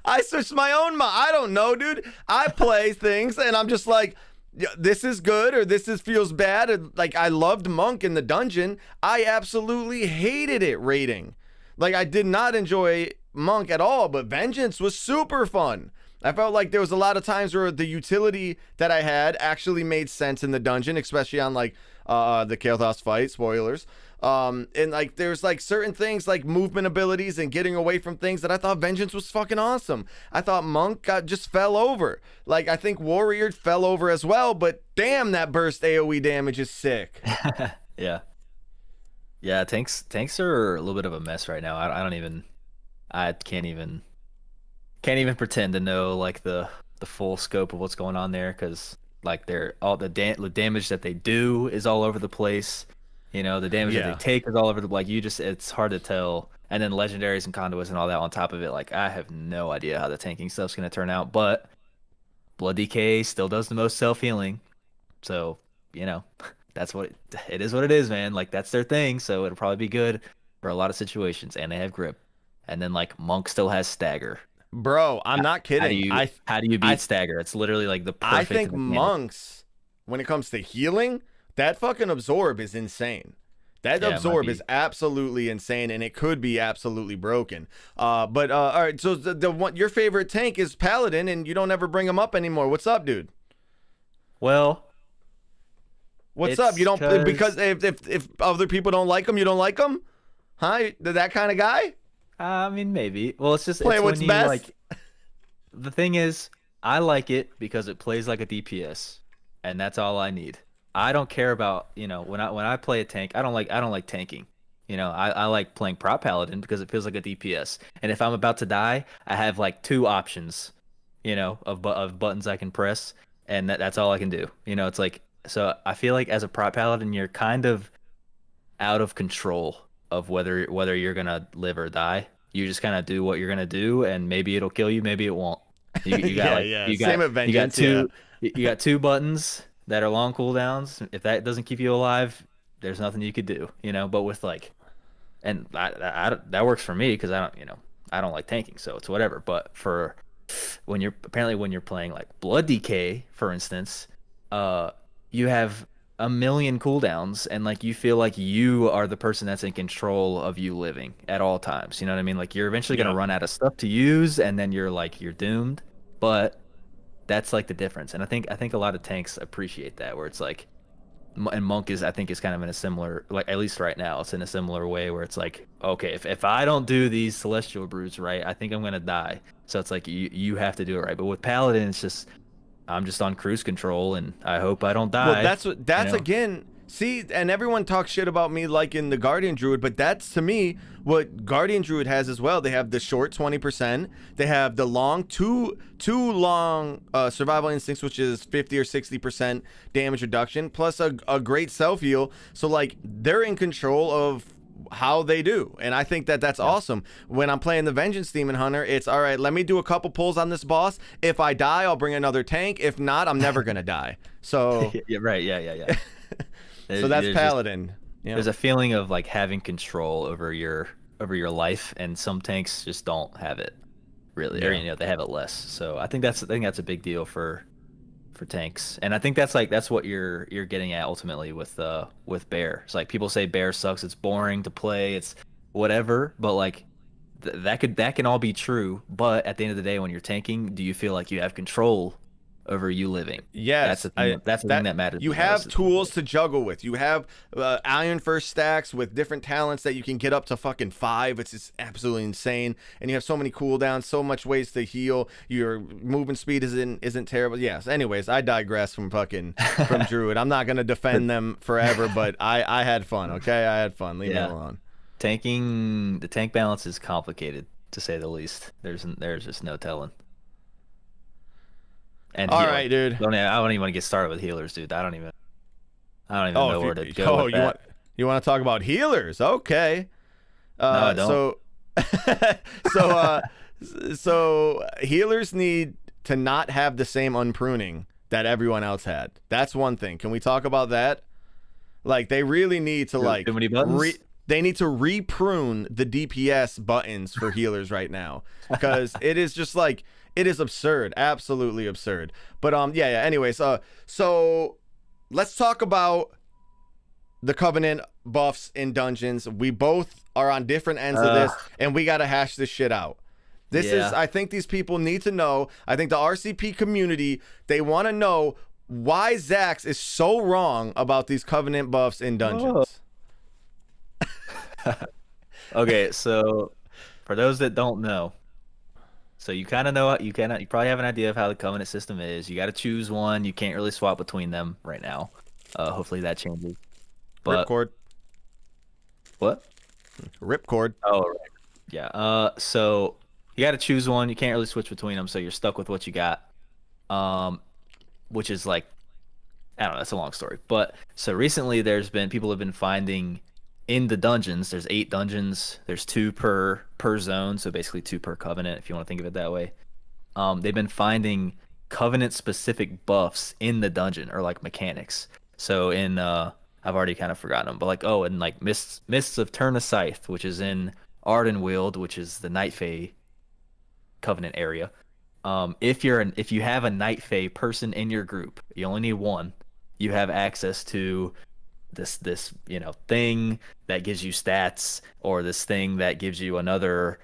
I switched my own mind. I don't know, dude. I play things, and I'm just like, yeah, this is good, or feels bad. Or, like, I loved Monk in the dungeon. I absolutely hated it raiding. Like, I did not enjoy Monk at all, but Vengeance was super fun. I felt like there was a lot of times where the utility that I had actually made sense in the dungeon, especially on like the Kael'thas fight, spoilers. And like there's like certain things like movement abilities and getting away from things that I thought Vengeance was fucking awesome. I thought Monk just fell over. Like, I think Warrior fell over as well, but damn, that burst AoE damage is sick. Yeah. Yeah, tanks are a little bit of a mess right now. I can't even pretend to know like the full scope of what's going on there, because like they're all the damage that they do is all over the place. The damage that Yeah. they take is all over the, like, it's hard to tell. And then legendaries and conduits and all that on top of it, like I have no idea how the tanking stuff's gonna turn out. But Blood DK still does the most self-healing, so that's it is what it is, man. Like, that's their thing, so it'll probably be good for a lot of situations. And they have grip, and then like Monk still has stagger. Bro, I'm not kidding. How do you beat stagger? It's literally like the perfect I think mechanic. Monks, when it comes to healing, that fucking absorb is insane. That Yeah, it might absorb be. is absolutely insane, and it could be absolutely broken. But all right, so the one, your favorite tank is Paladin, and you don't ever bring him up anymore. What's up, dude? Well, What's it's up? You don't, 'cause- because if other people don't like him, you don't like him? Huh? That kind of guy? I mean, maybe. Well, it's just Play it's what's when you best? like. The thing is, I like it because it plays like a DPS, and that's all I need. I don't care about when I play a tank. I don't like tanking. I like playing prop paladin because it feels like a DPS. And if I'm about to die, I have like 2 options, of buttons I can press, and that's all I can do. It's like, so I feel like as a prop paladin, you're kind of out of control of whether you're gonna live or die. You just kind of do what you're gonna do, and maybe it'll kill you, maybe it won't. You got Same with Vengeance, you got 2 buttons that are long cooldowns. If that doesn't keep you alive, there's nothing you could do. But with like, and that works for me because I don't like tanking, so it's whatever. But for when you're playing like Blood DK, for instance, you have a million cooldowns, and like you feel like you are the person that's in control of you living at all times. You know what I mean? Like you're eventually gonna Yeah. run out of stuff to use, and then you're doomed. But that's like the difference, and I think a lot of tanks appreciate that, where it's like, and Monk is I think is kind of in a similar, like at least right now it's in a similar way where it's like, okay, if I don't do these celestial brews right, I think I'm gonna die. So it's like you have to do it right. But with Paladin, it's just I'm just on cruise control, and I hope I don't Well, die. that's again. See, and everyone talks shit about me like in the Guardian Druid, but that's to me what Guardian Druid has as well. They have the short 20%. They have the long two long survival instincts, which is 50 or 60% damage reduction, plus a great self heal. So like they're in control of how they do, and I think that that's awesome. When I'm playing the Vengeance Demon Hunter, it's all right, let me do a couple pulls on this boss. If I die, I'll bring another tank. If not, I'm never gonna die. So Yeah, right, yeah. so that's There's Paladin. Yeah. there's a feeling of like having control over your life, and some tanks just don't have it really, or Yeah. they have it less. So I think that's a big deal for tanks, and I think that's what you're getting at ultimately with Bear. It's like people say Bear sucks, it's boring to play, it's whatever, but like that can all be true. But at the end of the day, when you're tanking, do you feel like you have control over you living? Yes, That's the thing that matters. You the have most at the end of the tools day. to juggle with. You have Iron First stacks with different talents that you can get up to fucking 5. It's just absolutely insane. And you have so many cooldowns, so much ways to heal. Your movement speed isn't terrible. Yes. Anyways, I digress from Druid. I'm not gonna defend them forever, but I had fun. Okay, I had fun. Leave me Yeah. alone. The tank balance is complicated to say the least. There's just no telling. And All healing. right, dude. I don't even want to get started with healers, dude. I don't even Oh, know if where to go with you that. want to talk about healers? Okay. No, I don't. So, so, so healers need to not have the same unpruning that everyone else had. That's one thing. Can we talk about that? Like, they really need to Too many buttons? they need to re-prune the DPS buttons for healers right now, because it is just like, it is absurd, absolutely absurd. But yeah. Anyways, so let's talk about the Covenant buffs in dungeons. We both are on different ends of this, and we gotta hash this shit out. This is, I think these people need to know. I think the RCP community, they want to know why Zax is so wrong about these Covenant buffs in dungeons. Okay, so for those that don't know, so you kind of know, you probably have an idea of how the Covenant system is. You got to choose one. You can't really swap between them right now. Hopefully that changes. But Ripcord. what? Ripcord. Oh, right. Yeah. So you got to choose one. You can't really switch between them, so you're stuck with what you got. Which is like, I don't know. That's a long story. But so recently, people have been finding in the dungeons. There's 8 dungeons. There's 2 per zone, so basically 2 per covenant, if you want to think of it that way. They've been finding covenant specific buffs in the dungeon, or like mechanics. So in I've already kind of forgotten them, but like in like Mists of Turn Scythe, which is in Ardenweald, which is the Night Fae covenant area. If you have a Night Fae person in your group, you only need one. You have access to this thing that gives you stats, or this thing that gives you another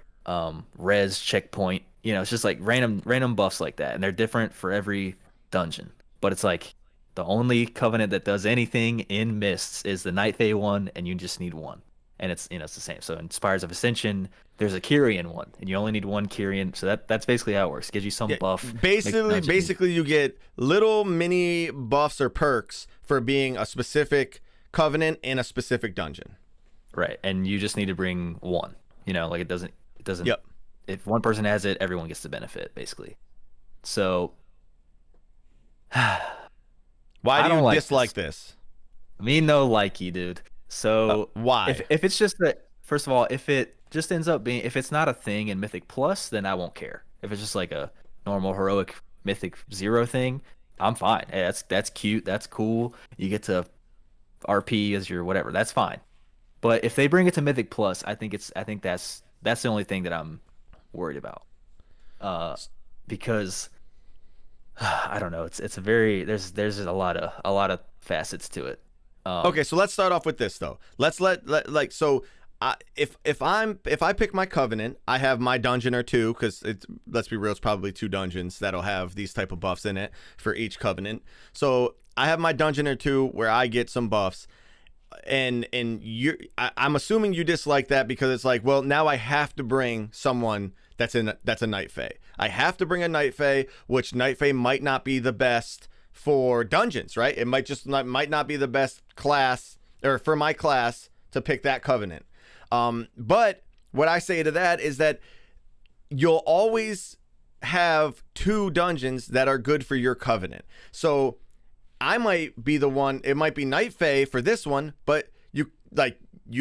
res checkpoint. It's just like random buffs like that, and they're different for every dungeon. But it's like the only covenant that does anything in Mists is the Night Fae one, and you just need one. And it's it's the same. So in Spires of Ascension, there's a Kyrian one, and you only need one Kyrian. So that's basically how it works. It gives you some buff. Basically, you get little mini buffs or perks for being a specific covenant in a specific dungeon. Right, and you just need to bring one. Like it doesn't. Yep. If one person has it, everyone gets the benefit, basically. So Why do you like dislike this? Me no likey, dude. So why? If it's just that, first of all, if it just ends up being, if it's not a thing in Mythic Plus, then I won't care. If it's just like a normal heroic Mythic 0 thing, I'm fine. Hey, that's cute. That's cool. You get to RP as your whatever. That's fine. But if they bring it to Mythic Plus, I think that's the only thing that I'm worried about. Because I don't know. It's a very there's a lot of facets to it. Um, Okay, so let's start off with this though. Let's like so. If I pick my covenant, I have my dungeon or two because it's, let's be real, it's probably two dungeons that'll have these type of buffs in it for each covenant. So I have my dungeon or two where I get some buffs, and I'm assuming you dislike that because it's like, well, now I have to bring someone that's a Night Fae. I have to bring a Night Fae, which Night Fae might not be the best for dungeons, right? It might not be the best class or for my class to pick that covenant. But what I say to that is that you'll always have two dungeons that are good for your covenant. So I might be the one, it might be Night Fae for this one, but you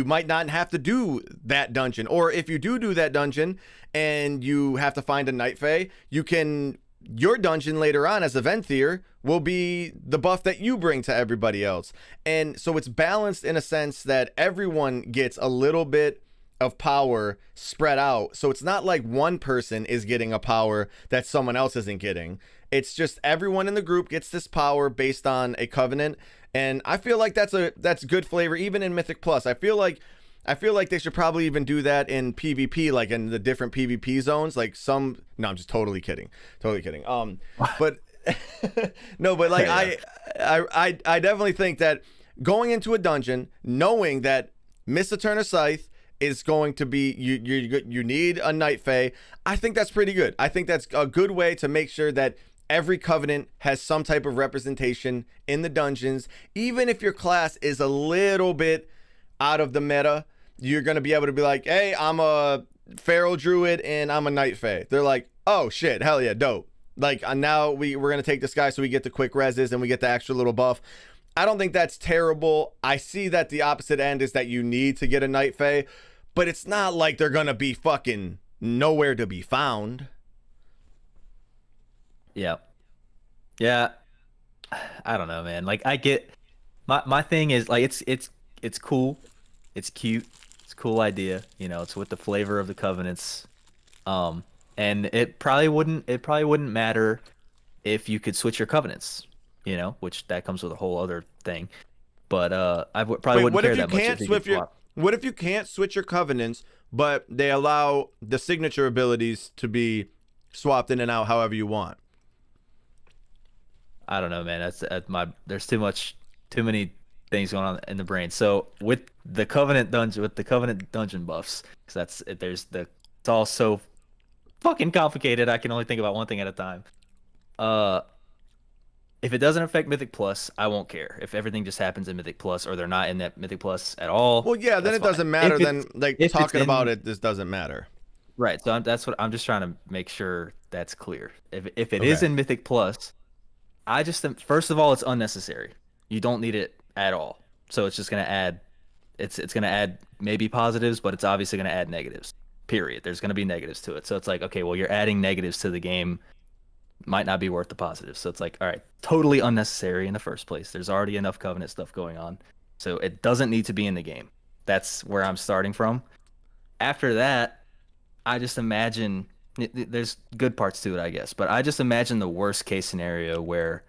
might not have to do that dungeon. Or if you do that dungeon and you have to find a Night Fae, your dungeon later on as a Venthyr will be the buff that you bring to everybody else. And so it's balanced in a sense that everyone gets a little bit of power spread out. So it's not like one person is getting a power that someone else isn't getting. It's just everyone in the group gets this power based on a covenant. And I feel like that's good flavor even in Mythic Plus. I feel like they should probably even do that in PvP, like in the different PvP zones. Like no, I'm just totally kidding. But no, but like yeah. I definitely think that going into a dungeon, knowing that Miss Eterna Scythe is going to be, you need a Night Fae. I think that's pretty good. I think that's a good way to make sure that every covenant has some type of representation in the dungeons. Even if your class is a little bit out of the meta, you're going to be able to be like, hey, I'm a Feral Druid and I'm a Night Fae. They're like, oh shit, hell yeah, dope. Like now we're going to take this guy so we get the quick reses and we get the extra little buff. I don't think that's terrible. I see that the opposite end is that you need to get a Night Fae, but it's not like they're going to be fucking nowhere to be found. Yeah. Yeah. I don't know, man. Like I get my thing is like it's cool. It's cute. It's a cool idea. You know, it's with the flavor of the covenants. And it probably wouldn't matter if you could switch your covenants, you know, which that comes with a whole other thing. But probably wouldn't care that much if you could swap. What if you can't switch your covenants, but they allow the signature abilities to be swapped in and out however you want? I don't know, man. There's too many things going on in the brain. So with the covenant dungeon buffs, because it's all so fucking complicated. I can only think about one thing at a time. If it doesn't affect Mythic Plus, I won't care. If everything just happens in Mythic Plus, or they're not in that Mythic Plus at all. Well, yeah, then it doesn't matter. Then like talking about it, this doesn't matter. Right. So that's what I'm just trying to make sure that's clear. If it is in Mythic Plus, I just think, first of all, it's unnecessary. You don't need it at all. So it's just gonna add, it's gonna add maybe positives, but it's obviously gonna add negatives. Period. There's gonna be negatives to it. So it's like, okay, well, you're adding negatives to the game. Might not be worth the positives. So it's like, all right, totally unnecessary in the first place. There's already enough Covenant stuff going on. So it doesn't need to be in the game. That's where I'm starting from. After that, I just imagine, there's good parts to it, I guess, but I just imagine the worst case scenario where,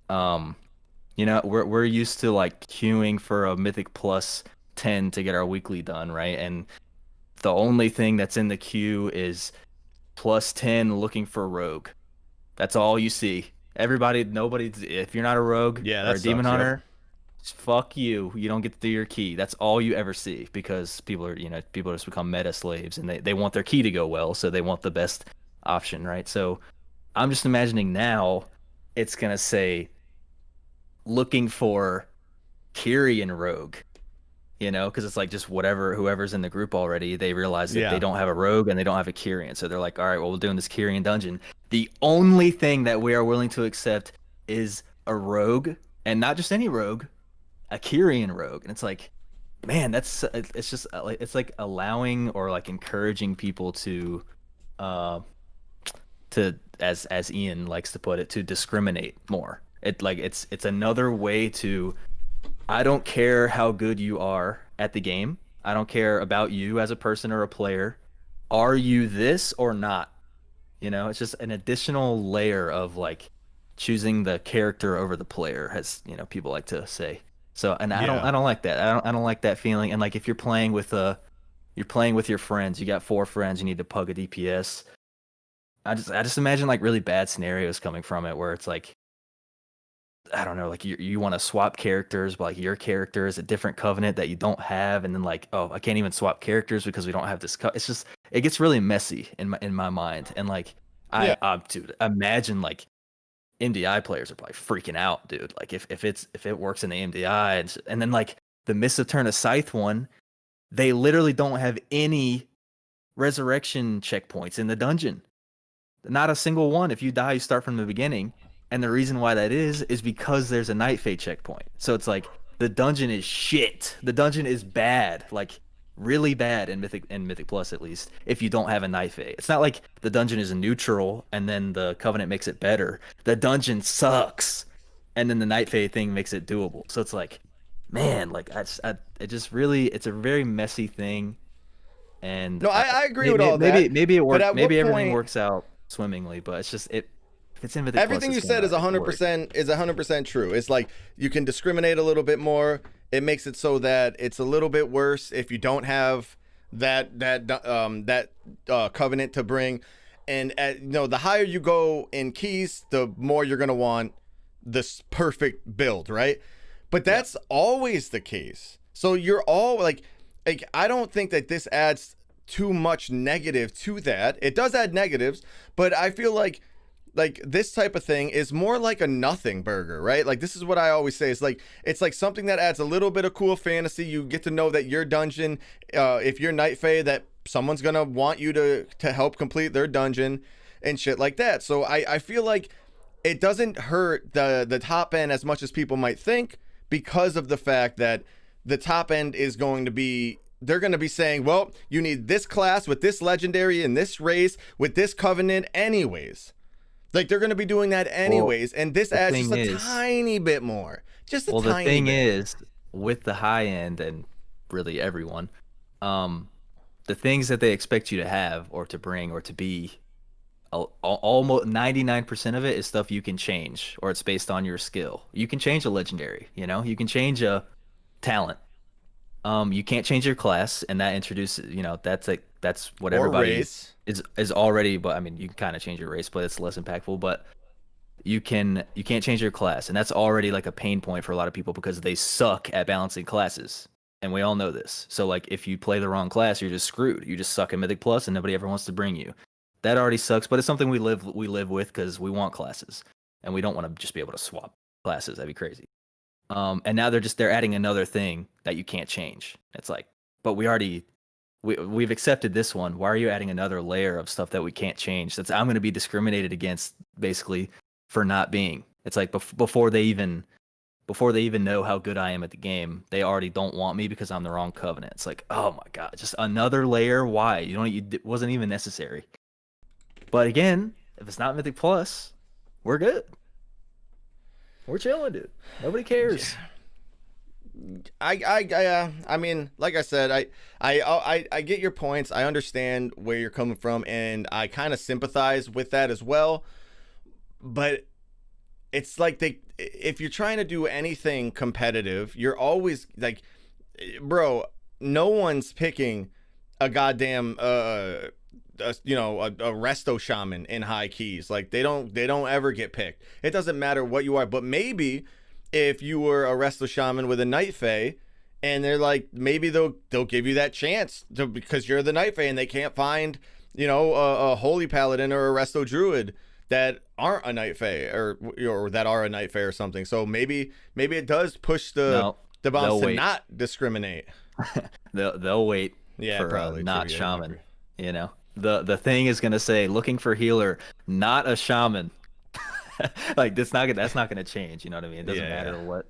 you know, we're used to like queuing for a Mythic Plus 10 to get our weekly done, right? And the only thing that's in the queue is plus 10 looking for Rogue. That's all you see. Nobody, if you're not a Rogue or a Demon Hunter, fuck you. You don't get to do your key. That's all you ever see, because people just become meta slaves, and they want their key to go well, so they want the best option, right? So I'm just imagining now it's going to say looking for Kyrian Rogue, you know, because it's like just whoever's in the group already, they realize that they don't have a Rogue and they don't have a Kyrian. So they're like, all right, well, we're doing this Kyrian dungeon. The only thing that we are willing to accept is a Rogue, and not just any Rogue, a Kyrian Rogue. And it's like, man, it's just like, it's like allowing or like encouraging people to as Ian likes to put it, to discriminate more. It's another way to, I don't care how good you are at the game. I don't care about you as a person or a player. Are you this or not? You know, it's just an additional layer of like choosing the character over the player, as, you know, people like to say. So, and Yeah. I don't like that. I don't like that feeling. And like if you're playing with your friends, you got 4 friends, you need to pug a DPS. I just imagine like really bad scenarios coming from it where it's like, I don't know, like you want to swap characters, but like your character is a different covenant that you don't have, and then like, oh, I can't even swap characters because we don't have this. It's just it gets really messy in my mind, and like Yeah. dude, imagine like MDI players are probably freaking out, dude. Like if it works in the MDI, and then like the Mists of Turn of Scythe one, they literally don't have any resurrection checkpoints in the dungeon. Not a single one. If you die, you start from the beginning. And the reason why that is because there's a Night Fae checkpoint. So it's like the dungeon is shit. The dungeon is bad, like really bad in Mythic Plus at least. If you don't have a Night Fae, it's not like the dungeon is neutral and then the Covenant makes it better. The dungeon sucks, and then the Night Fae thing makes it doable. So it's like, man, like it just really, it's a very messy thing. And No, I agree with all that. maybe it But works. at what Maybe everything point, works out swimmingly, but it's just it. If it's in Mythic Plus, everything you said is 100% true. It's like you can discriminate a little bit more. It makes it so that it's a little bit worse if you don't have that covenant to bring. And the higher you go in keys, the more you're gonna want this perfect build, right? But that's always the case. So you're all like I don't think that this adds too much negative to that. It does add negatives, but I feel like this type of thing is more like a nothing burger, right? Like this is what I always say. It's like something that adds a little bit of cool fantasy. You get to know that your dungeon, if you're Night Fae, that someone's gonna want you to help complete their dungeon and shit like that. So I feel like it doesn't hurt the top end as much as people might think, because of the fact that the top end is going to be, they're going to be saying, well, you need this class with this legendary and this race with this covenant anyways. Like they're going to be doing that anyways. And this adds just a tiny bit more. Just a tiny bit. Well, the thing is, with the high end and really everyone, the things that they expect you to have or to bring or to be, almost 99% of it is stuff you can change, or it's based on your skill. You can change a legendary, you can change a talent. You can't change your class, and that introduces, that's what everybody is already. But I mean, you can kind of change your race, but it's less impactful. But you can't change your class, and that's already like a pain point for a lot of people because they suck at balancing classes, and we all know this. So like, if you play the wrong class, you're just screwed. You just suck at Mythic Plus, and nobody ever wants to bring you. That already sucks, but it's something we live with because we want classes, and we don't want to just be able to swap classes. That'd be crazy. And now they're adding another thing that you can't change. It's like, but we've accepted this one. Why are you adding another layer of stuff that we can't change? I'm going to be discriminated against basically for not being. It's like before they even know how good I am at the game, they already don't want me because I'm the wrong covenant. It's like, oh my god, just another layer. Why? It wasn't even necessary. But again, if it's not Mythic Plus, we're good. We're chilling, dude. Nobody cares. I mean, like I said, I get your points. I understand where you're coming from, and I kind of sympathize with that as well. But it's like if you're trying to do anything competitive, you're always like, bro, no one's picking a goddamn a resto shaman in high keys. Like they don't ever get picked. It doesn't matter what you are. But maybe if you were a resto shaman with a Night Fae, and they're like, maybe they'll give you that chance because you're the Night Fae, and they can't find a holy paladin or a resto druid that aren't a Night Fae or that are a Night Fae or something. So maybe it does push the bounds to not discriminate. they'll wait for probably not shaman. The thing is gonna say looking for healer, not a shaman. Like that's not gonna change. You know what I mean? It doesn't matter what.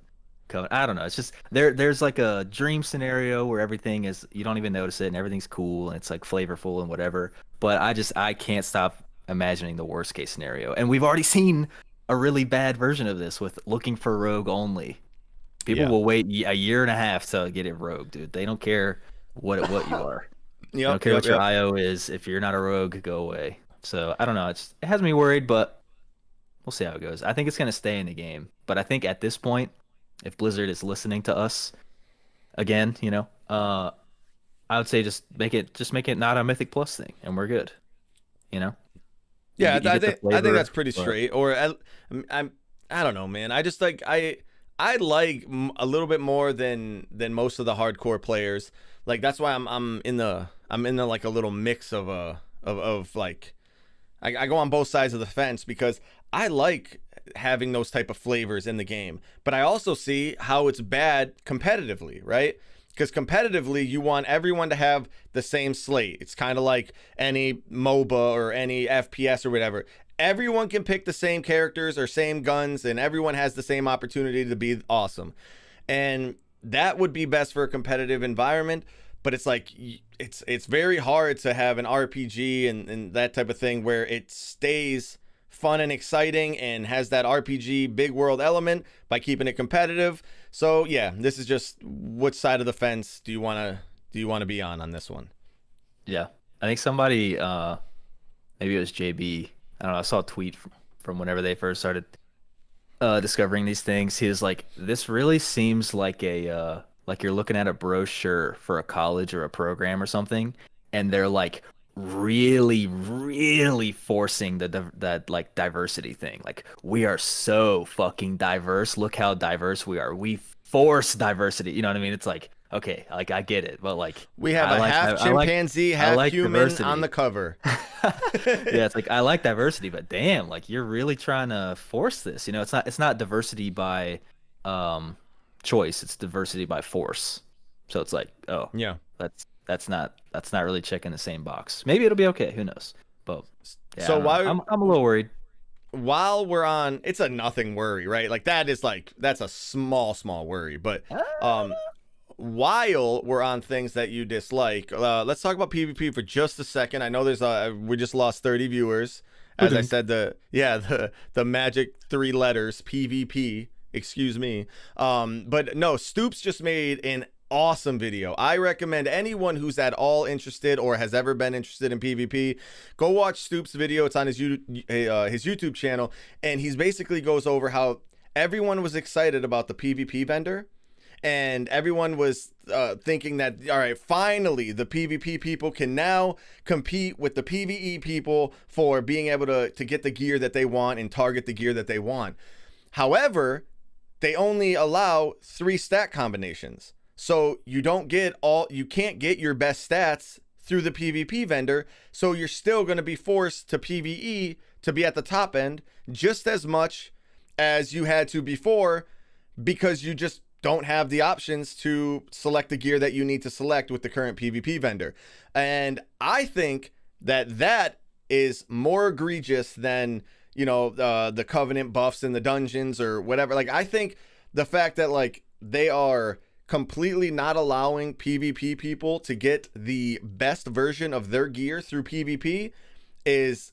I don't know. It's just there's like a dream scenario where everything is, you don't even notice it and everything's cool and it's like flavorful and whatever. But I can't stop imagining the worst case scenario. And we've already seen a really bad version of this with looking for rogue only. People will wait a year and a half to get it rogue, dude. They don't care what you are. I don't care what your IO is. If you're not a rogue, go away. So I don't know. It has me worried, but we'll see how it goes. I think it's going to stay in the game. But I think at this point, if Blizzard is listening to us again, I would say just make it not a Mythic Plus thing, and we're good. You know, Yeah, you get the I think flavor, that's pretty but straight. Or I don't know, man. I just like I like a little bit more than most of the hardcore players. Like that's why I'm in the like a little mix of like I go on both sides of the fence because I like having those type of flavors in the game, but I also see how it's bad competitively, right? Because competitively, you want everyone to have the same slate. It's kind of like any MOBA or any FPS or whatever. Everyone can pick the same characters or same guns, and everyone has the same opportunity to be awesome. And that would be best for a competitive environment. But it's like it's very hard to have an RPG and that type of thing where it stays fun and exciting and has that RPG big world element by keeping it competitive. So yeah, this is just which side of the fence do you want to be on this one? yeah, I think somebody, maybe it was JB. I don't know. I saw a tweet from whenever they first started discovering these things. He was like, "This really seems like like you're looking at a brochure for a college or a program or something, and they're like really, really forcing that like diversity thing. Like we are so fucking diverse. Look how diverse we are. We force diversity. You know what I mean? It's like okay, like I get it, but like We have a half chimpanzee, I half like human on diversity. the cover. Yeah, it's like I like diversity, but damn, like you're really trying to force this. It's not diversity by um choice, it's diversity by force. So it's like, oh, Yeah. that's not really checking the same box. Maybe it'll be okay, who knows? But yeah, I So don't know. I'm a little worried. while we're on, it's a nothing worry, right? That's a small worry, but um while we're on things that you dislike, let's talk about PvP for just a second. I know we just lost 30 viewers. As I said, the magic three letters PvP. Excuse me. But no, Stoops just made an awesome video. I recommend anyone who's at all interested or has ever been interested in PvP, go watch Stoops' video. It's on his YouTube channel, and he's basically goes over how everyone was excited about the PvP vendor. And everyone was thinking that, all right, finally, the PvP people can now compete with the PvE people for being able to get the gear that they want and target the gear that they want. However, they only allow 3 stat combinations. So you can't get your best stats through the PvP vendor. So you're still going to be forced to PvE to be at the top end just as much as you had to before, because you just don't have the options to select the gear that you need to select with the current PvP vendor. And I think that is more egregious than, the Covenant buffs in the dungeons or whatever. Like, I think the fact that, like, they are completely not allowing PvP people to get the best version of their gear through PvP is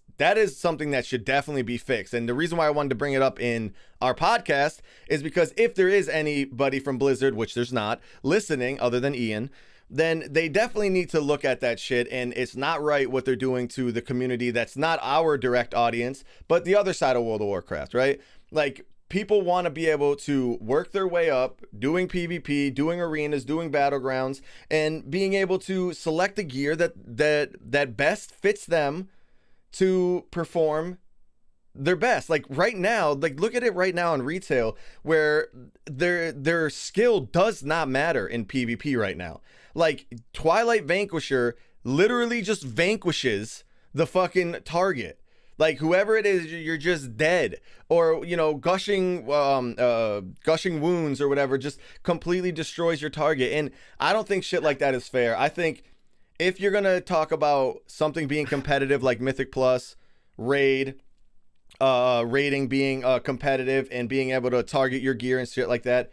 something that should definitely be fixed. And the reason why I wanted to bring it up in our podcast is because if there is anybody from Blizzard, which there's not, listening other than Ian, then they definitely need to look at that shit. And it's not right what they're doing to the community that's not our direct audience, but the other side of World of Warcraft, right? Like, people want to be able to work their way up doing PvP, doing arenas, doing battlegrounds, and being able to select the gear that best fits them to perform their best. Like right now, like look at it right now in retail, where their skill does not matter in PvP right now. Like Twilight Vanquisher literally just vanquishes the fucking target. Like whoever it is, you're just dead. Or gushing wounds or whatever just completely destroys your target. And I don't think shit like that is fair. I think if you're gonna talk about something being competitive like Mythic Plus, raiding being competitive and being able to target your gear and shit like that,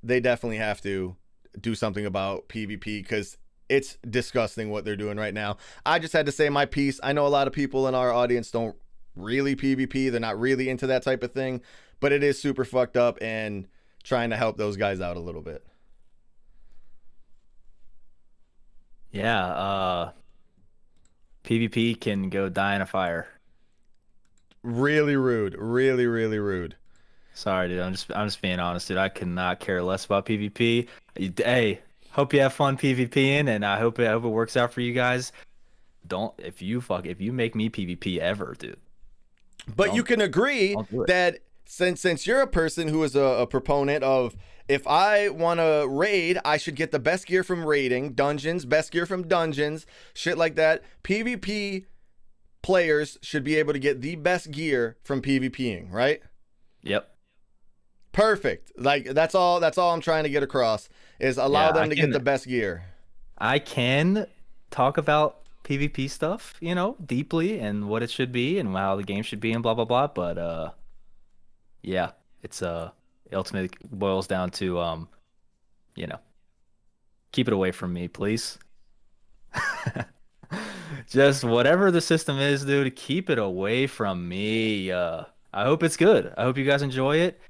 they definitely have to do something about PvP, because it's disgusting what they're doing right now. I just had to say my piece. I know a lot of people in our audience don't really PvP. They're not really into that type of thing, but it is super fucked up, and trying to help those guys out a little bit. Yeah, PvP can go die in a fire. Really rude. Really, really rude. Sorry, dude. I'm just being honest, dude. I could not care less about PvP. Hey, hope you have fun PvPing, and I hope it works out for you guys. Don't if you make me PvP ever, dude. But you can agree Don't do it. that since you're a person who is a proponent of, if I want to raid, I should get the best gear from raiding, dungeons, best gear from dungeons, shit like that. PvP players should be able to get the best gear from PvPing, right? Yep. Perfect. Like that's all I'm trying to get across is allow them to get the best gear. I can talk about PvP stuff, deeply and what it should be and how the game should be and blah blah blah. But yeah, it ultimately boils down to keep it away from me, please. Just whatever the system is, dude, keep it away from me. I hope it's good. I hope you guys enjoy it.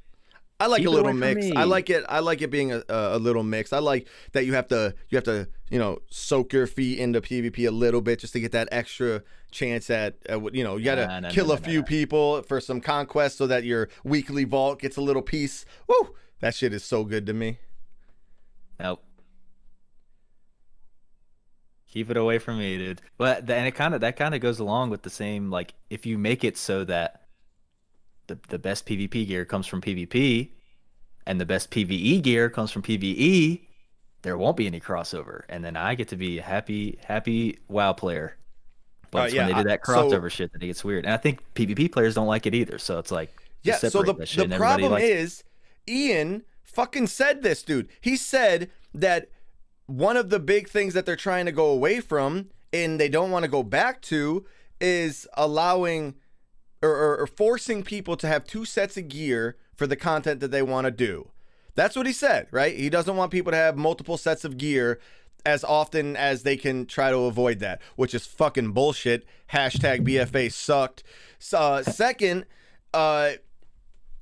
I like Keep a it little away from mix. me. I like it being a little mix. I like that you have to soak your feet into PvP a little bit just to get that extra chance at you gotta kill a few people for some conquest so that your weekly vault gets a little piece. Woo! That shit is so good to me. Nope. Keep it away from me, dude. But that kind of goes along with the same, like, if you make it so that the best PvP gear comes from PvP and the best PvE gear comes from PvE, there won't be any crossover, and then I get to be a happy WoW player. But it's when they do that crossover shit that it gets weird, and I think PvP players don't like it either. So it's like, yeah. So the problem is, Ian fucking said this, dude. He said that one of the big things that they're trying to go away from and they don't want to go back to is allowing or forcing people to have two sets of gear for the content that they want to do. That's what he said, right? He doesn't want people to have multiple sets of gear as often as they can try to avoid that, which is fucking bullshit. Hashtag BFA sucked. Second,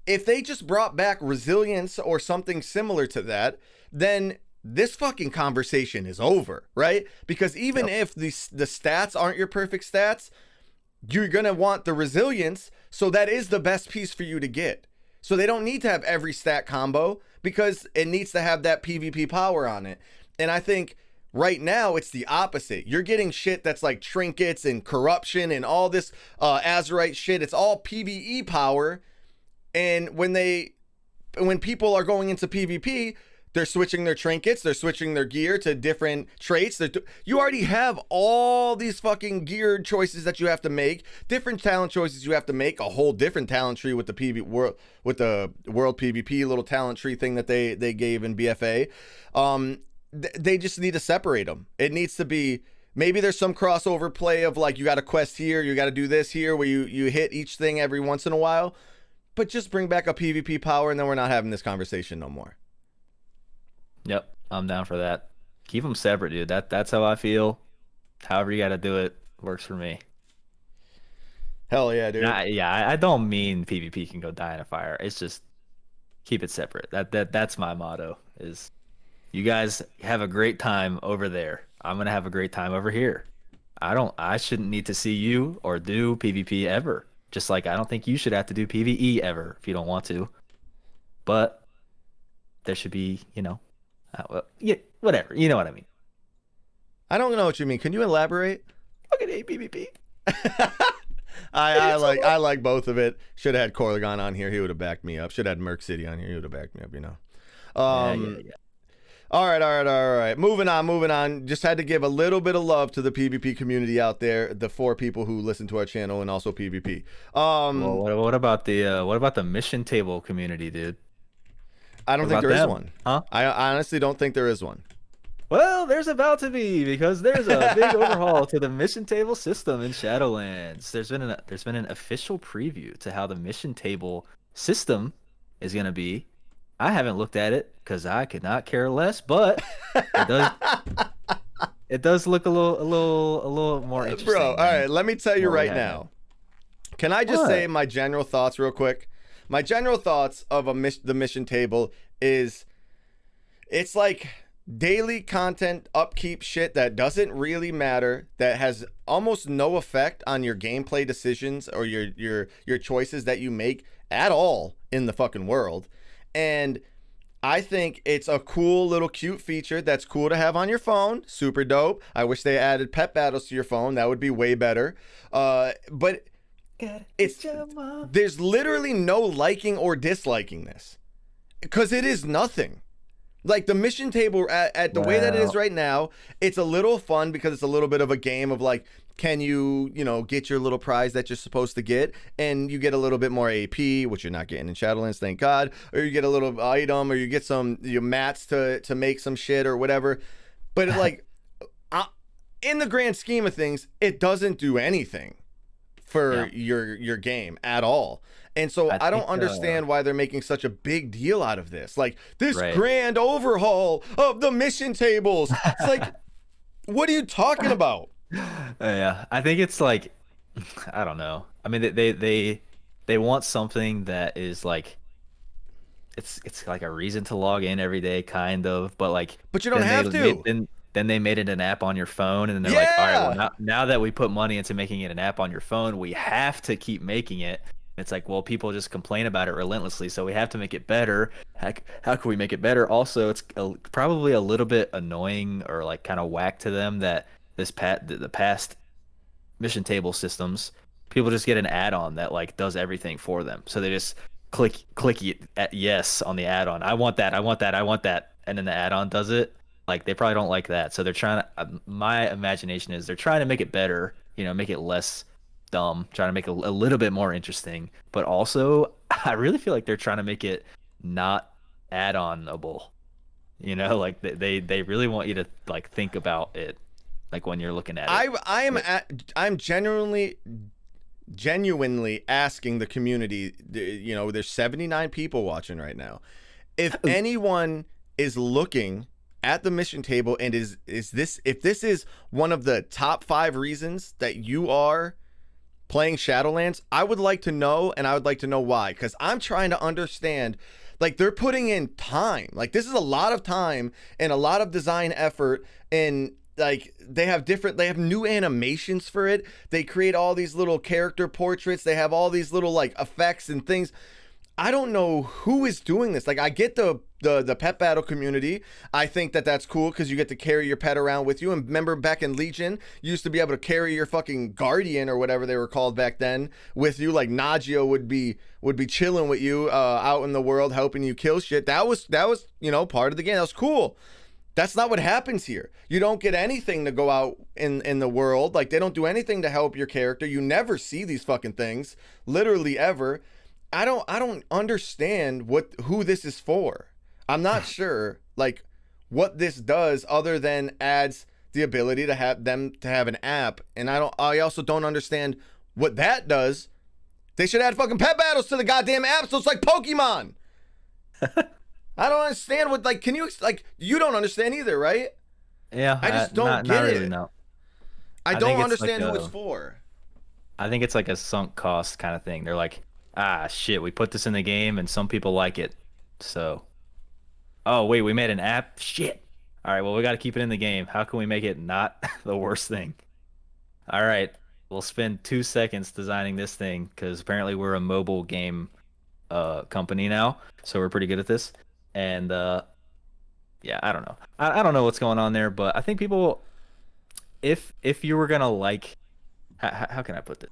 if they just brought back resilience or something similar to that, then this fucking conversation is over, right? Because even if the stats aren't your perfect stats, you're going to want the resilience. So that is the best piece for you to get. So they don't need to have every stat combo because it needs to have that PvP power on it. And I think right now it's the opposite. You're getting shit that's like trinkets and corruption and all this Azerite shit. It's all PvE power. And when people are going into PvP, they're switching their trinkets, they're switching their gear to different traits. You already have all these fucking gear choices that you have to make, different talent choices you have to make, a whole different talent tree with the world PvP little talent tree thing that they gave in BFA. They just need to separate them. It needs to be, maybe there's some crossover play of like, you got a quest here, you got to do this here, where you hit each thing every once in a while, but just bring back a PvP power and then we're not having this conversation no more. Yep, I'm down for that. Keep them separate, dude. That's how I feel. However you got to do it works for me. Hell yeah, dude. I don't mean PvP can go die in a fire. It's just keep it separate. That's my motto. Is you guys have a great time over there. I'm gonna have a great time over here. I shouldn't need to see you or do PvP ever. Just like I don't think you should have to do PvE ever if you don't want to. But there should be, yeah, whatever. You know what I mean. I don't know what you mean. Can you elaborate? Fucking hate PvP. I like both of it. Should have had Corligon on here. He would have backed me up. Should have had Merc City on here. He would have backed me up, Yeah. All right. Moving on. Just had to give a little bit of love to the PvP community out there, the 4 people who listen to our channel and also PvP. Well, what about the mission table community, dude? I don't think there is one. Huh? I honestly don't think there is one. Well, there's about to be, because there's a big overhaul to the mission table system in Shadowlands. There's been an official preview to how the mission table system is gonna be. I haven't looked at it because I could not care less, but it does look a little more interesting. Bro, all right, let me tell you right now. Can I just say my general thoughts real quick? My general thoughts of the mission table is, it's like daily content upkeep shit that doesn't really matter, that has almost no effect on your gameplay decisions or your choices that you make at all in the fucking world. And I think it's a cool little cute feature that's cool to have on your phone. Super dope. I wish they added pet battles to your phone. That would be way better. But there's literally no liking or disliking this, because it is nothing. Like the mission table at the way that it is right now, it's a little fun because it's a little bit of a game of like, can you get your little prize that you're supposed to get, and you get a little bit more AP, which you're not getting in Shadowlands, thank God, or you get a little item, or you get some your mats to make some shit or whatever. But like, in the grand scheme of things, it doesn't do anything for your game at all. And so I don't understand why they're making such a big deal out of this. Like, this grand overhaul of the mission tables. It's like, what are you talking about? Yeah, I think it's like, I don't know. I mean, they want something that is like, it's like a reason to log in every day, kind of. But you don't have to. Then they made it an app on your phone, and then they're like, all right, well, now that we put money into making it an app on your phone, we have to keep making it. It's like, well, people just complain about it relentlessly, so we have to make it better. How can we make it better? Also, it's probably a little bit annoying or like kind of whack to them that the past mission table systems, people just get an add-on that like does everything for them. So they just click at yes on the add-on. I want that, and then the add-on does it. Like, they probably don't like that, so they're trying to. My imagination is they're trying to make it better. Make it less dumb, trying to make it a little bit more interesting, but also I really feel like they're trying to make it not add-onable. Like they really want you to like think about it, like when you're looking at it. I'm genuinely asking the community. There's 79 people watching right now. If anyone is looking at the mission table and if this is one of the top 5 reasons that you are playing Shadowlands, I would like to know, and I would like to know why, because I'm trying to understand. Like, they're putting in time. Like, this is a lot of time and a lot of design effort, and like they have new animations for it. They create all these little character portraits. They have all these little like effects and things. I don't know who is doing this. Like, I get the pet battle community. I think that's cool because you get to carry your pet around with you. And remember, back in Legion, you used to be able to carry your fucking guardian or whatever they were called back then with you. Like, Nagia would be chilling with you out in the world, helping you kill shit. That was part of the game. That was cool. That's not what happens here. You don't get anything to go out in the world. Like, they don't do anything to help your character. You never see these fucking things, literally ever. I don't understand who this is for. I'm not sure like what this does other than adds the ability to have an app, and I also don't understand what that does. They should add fucking pet battles to the goddamn app so it's like Pokemon. I don't understand can you you don't understand either, right? Yeah, I just don't get it. Really, no. I don't understand who it's for. I think it's like a sunk cost kind of thing. They're like, shit, we put this in the game and some people like it, so oh wait, we made an app, shit, all right, well, we got to keep it in the game. How can we make it not the worst thing? All right, we'll spend 2 seconds designing this thing because apparently we're a mobile game company now, so we're pretty good at this. And yeah, I don't know. I don't know what's going on there, but I think people, if you were gonna like, how can I put this?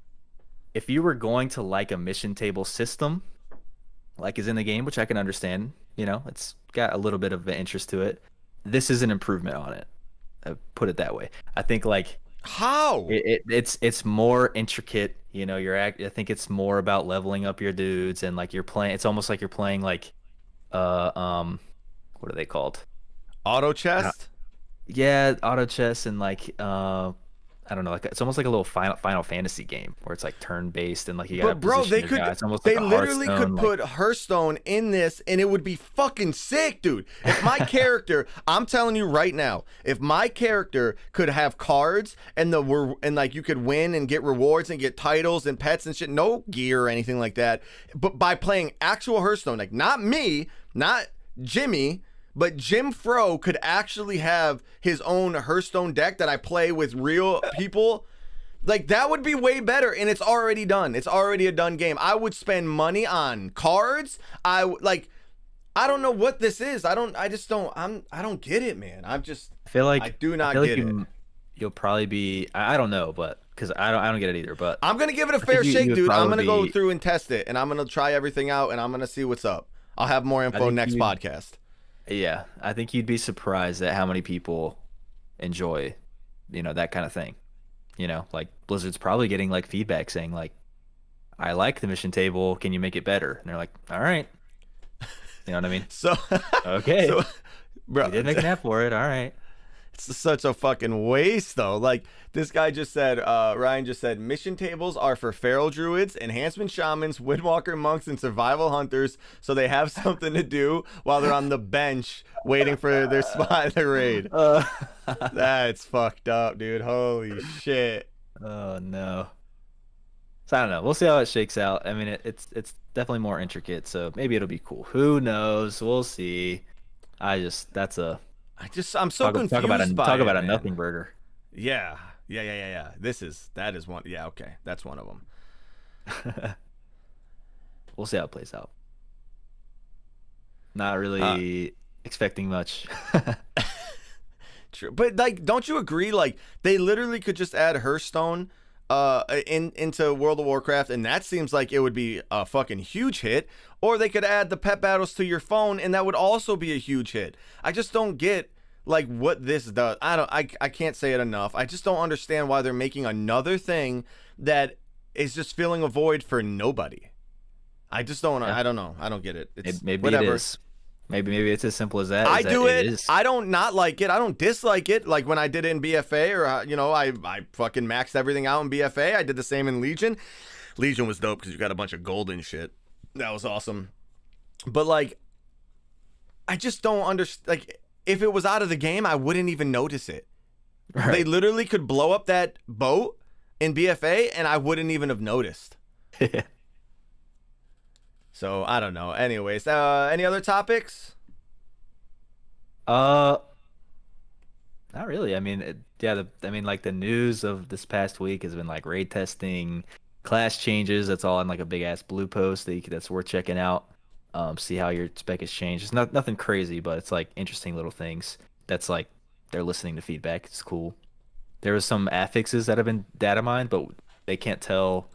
If you were going to like a mission table system, like is in the game, which I can understand, it's got a little bit of an interest to it. This is an improvement on it. Put it that way. I think like how it's more intricate. I think it's more about leveling up your dudes and like you're playing. It's almost like you're playing like, what are they called? Auto chest. Yeah, auto chess and like I don't know, like it's almost like a little Final Fantasy game where it's like turn based and like you got. But bro, they literally could put Hearthstone in this and it would be fucking sick, dude. If my character, I'm telling you right now, if my character could have cards and like you could win and get rewards and get titles and pets and shit, no gear or anything like that, but by playing actual Hearthstone, like not me, not Jimmy, but Jim Fro could actually have his own Hearthstone deck that I play with real people. Like, that would be way better, and it's already done. It's already a done game. I would spend money on cards. I don't know what this is. I don't get it, man. I feel like I do not get it. You'll probably be, I don't know, but because I don't get it either. But I'm gonna give it a fair shake, dude. I'm gonna go through and test it, and I'm gonna try everything out, and I'm gonna see what's up. I'll have more info next podcast. Yeah, I think you'd be surprised at how many people enjoy, that kind of thing. Like Blizzard's probably getting like feedback saying like, I like the mission table. Can you make it better? And they're like, all right. You know what I mean? So okay, so, bro, we did make an app for it. All right. It's such a fucking waste, though. Like, this guy just said, Ryan just said, mission tables are for feral druids, enhancement shamans, windwalker monks, and survival hunters, so they have something to do while they're on the bench waiting for their spot in the raid. That's fucked up, dude. Holy shit. Oh, no. So I don't know. We'll see how it shakes out. I mean, it's definitely more intricate, so maybe it'll be cool. Who knows? We'll see. I'm so confused. Talk about a nothing burger. Yeah. That is one. Yeah, okay. That's one of them. We'll see how it plays out. Not really expecting much. True. But like, don't you agree? Like, they literally could just add Hearthstone into World of Warcraft, and that seems like it would be a fucking huge hit. Or they could add the pet battles to your phone, and that would also be a huge hit. I just don't get like what this does. I can't say it enough. I just don't understand why they're making another thing that is just filling a void for nobody. I just don't. Yeah. I don't know. I don't get it. Maybe whatever. It is. Maybe it's as simple as that. I do it. I don't not like it. I don't dislike it. Like when I did it in BFA, or I fucking maxed everything out in BFA. I did the same in Legion. Legion was dope because you got a bunch of gold and shit. That was awesome. But like, I just don't understand. Like, if it was out of the game, I wouldn't even notice it. Right. They literally could blow up that boat in BFA, and I wouldn't even have noticed. So I don't know. Anyways, any other topics? Not really. I mean, like the news of this past week has been like raid testing, class changes. That's all in like a big ass blue post that's worth checking out. See how your spec has changed. It's nothing crazy, but it's like interesting little things. That's like they're listening to feedback. It's cool. There was some affixes that have been data mined, but they can't tell.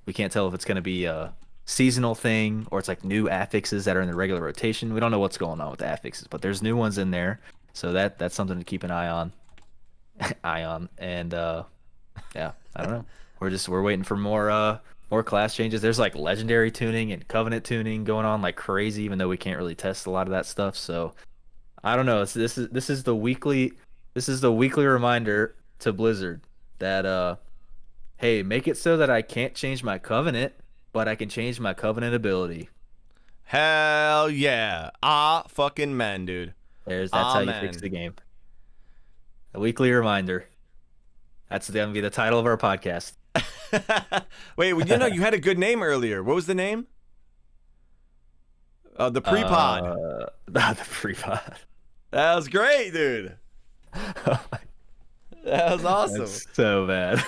We can't tell if it's going to be a seasonal thing or it's like new affixes that are in the regular rotation. We don't know what's going on with the affixes, but there's new ones in there, so that's something to keep an eye on. And yeah, I don't know. We're waiting for more class changes. There's like legendary tuning and covenant tuning going on like crazy, even though we can't really test a lot of that stuff. So I don't know. This is the weekly reminder to Blizzard that hey, make it so that I can't change my covenant, but I can change my covenant ability. Hell yeah. Fucking man, dude. That's how you fix the game. A weekly reminder. That's going to be the title of our podcast. Wait, you had a good name earlier. What was the name? The pre-pod. The pre-pod. That was great, dude. That was awesome. That's so bad.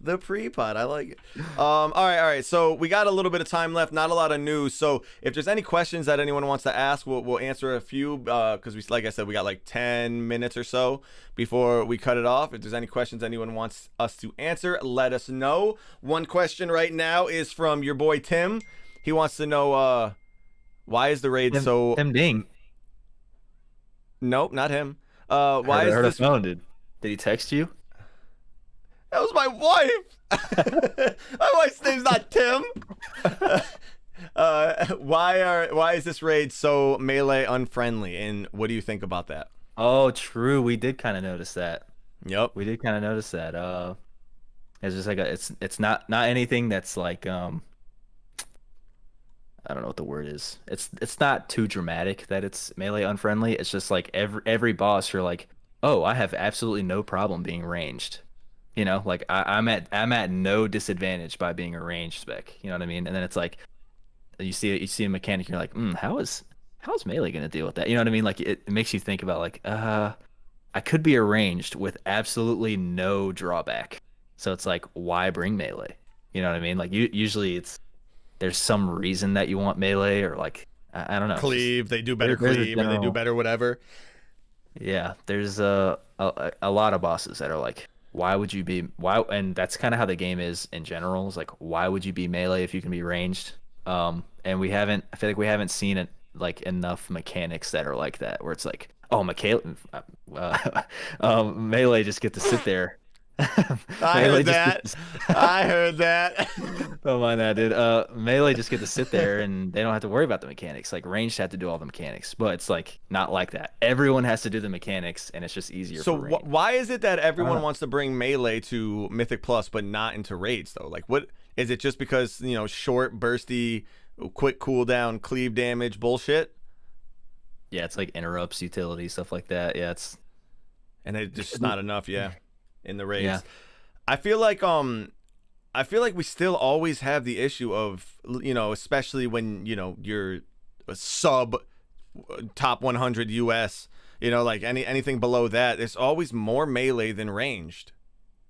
The pre-pod, I like it. All right. So we got a little bit of time left, not a lot of news. So if there's any questions that anyone wants to ask, we'll answer a few because like I said, we got like 10 minutes or so before we cut it off. If there's any questions anyone wants us to answer, let us know. One question right now is from your boy Tim. He wants to know why is the raid so... Tim Ding. Nope, not him. Why is this... Did he text you? That was my wife. My wife's name's not Tim. Why is this raid so melee unfriendly? And what do you think about that? Oh, true. We did kind of notice that. Yep. We did kind of notice that. It's just like it's not anything that's like I don't know what the word is. It's not too dramatic that it's melee unfriendly. It's just like every boss you're like, oh, I have absolutely no problem being ranged. Like I'm at no disadvantage by being a ranged spec. You know what I mean? And then it's like you see a mechanic, you're like, how is how's Melee gonna deal with that? You know what I mean? Like it makes you think about like, I could be arranged with absolutely no drawback. So it's like, why bring Melee? You know what I mean? Like usually there's some reason that you want Melee, or like I don't know. Cleave, they do better there's a cleave, or they do better whatever. Yeah, there's a lot of bosses that are like, why would you be and that's kind of how the game is in general. Is like, why would you be Melee if you can be ranged? And I feel like we haven't seen it like enough mechanics that are like that, where it's like, oh, Melee just get to sit there. I heard that. I heard that. Don't mind that, dude. Melee just get to sit there and they don't have to worry about the mechanics. Like ranged have to do all the mechanics, but it's like not like that. Everyone has to do the mechanics, and it's just easier. So for why is it that everyone wants to bring Melee to Mythic Plus, but not into raids though? Like, what is it? Just because short, bursty, quick cooldown, cleave damage bullshit? Yeah, it's like interrupts, utility, stuff like that. Yeah, and it's just not enough. Yeah. In the raids. Yeah. I feel like we still always have the issue of, especially when, you're a sub top 100 US, like anything below that, there's always more melee than ranged.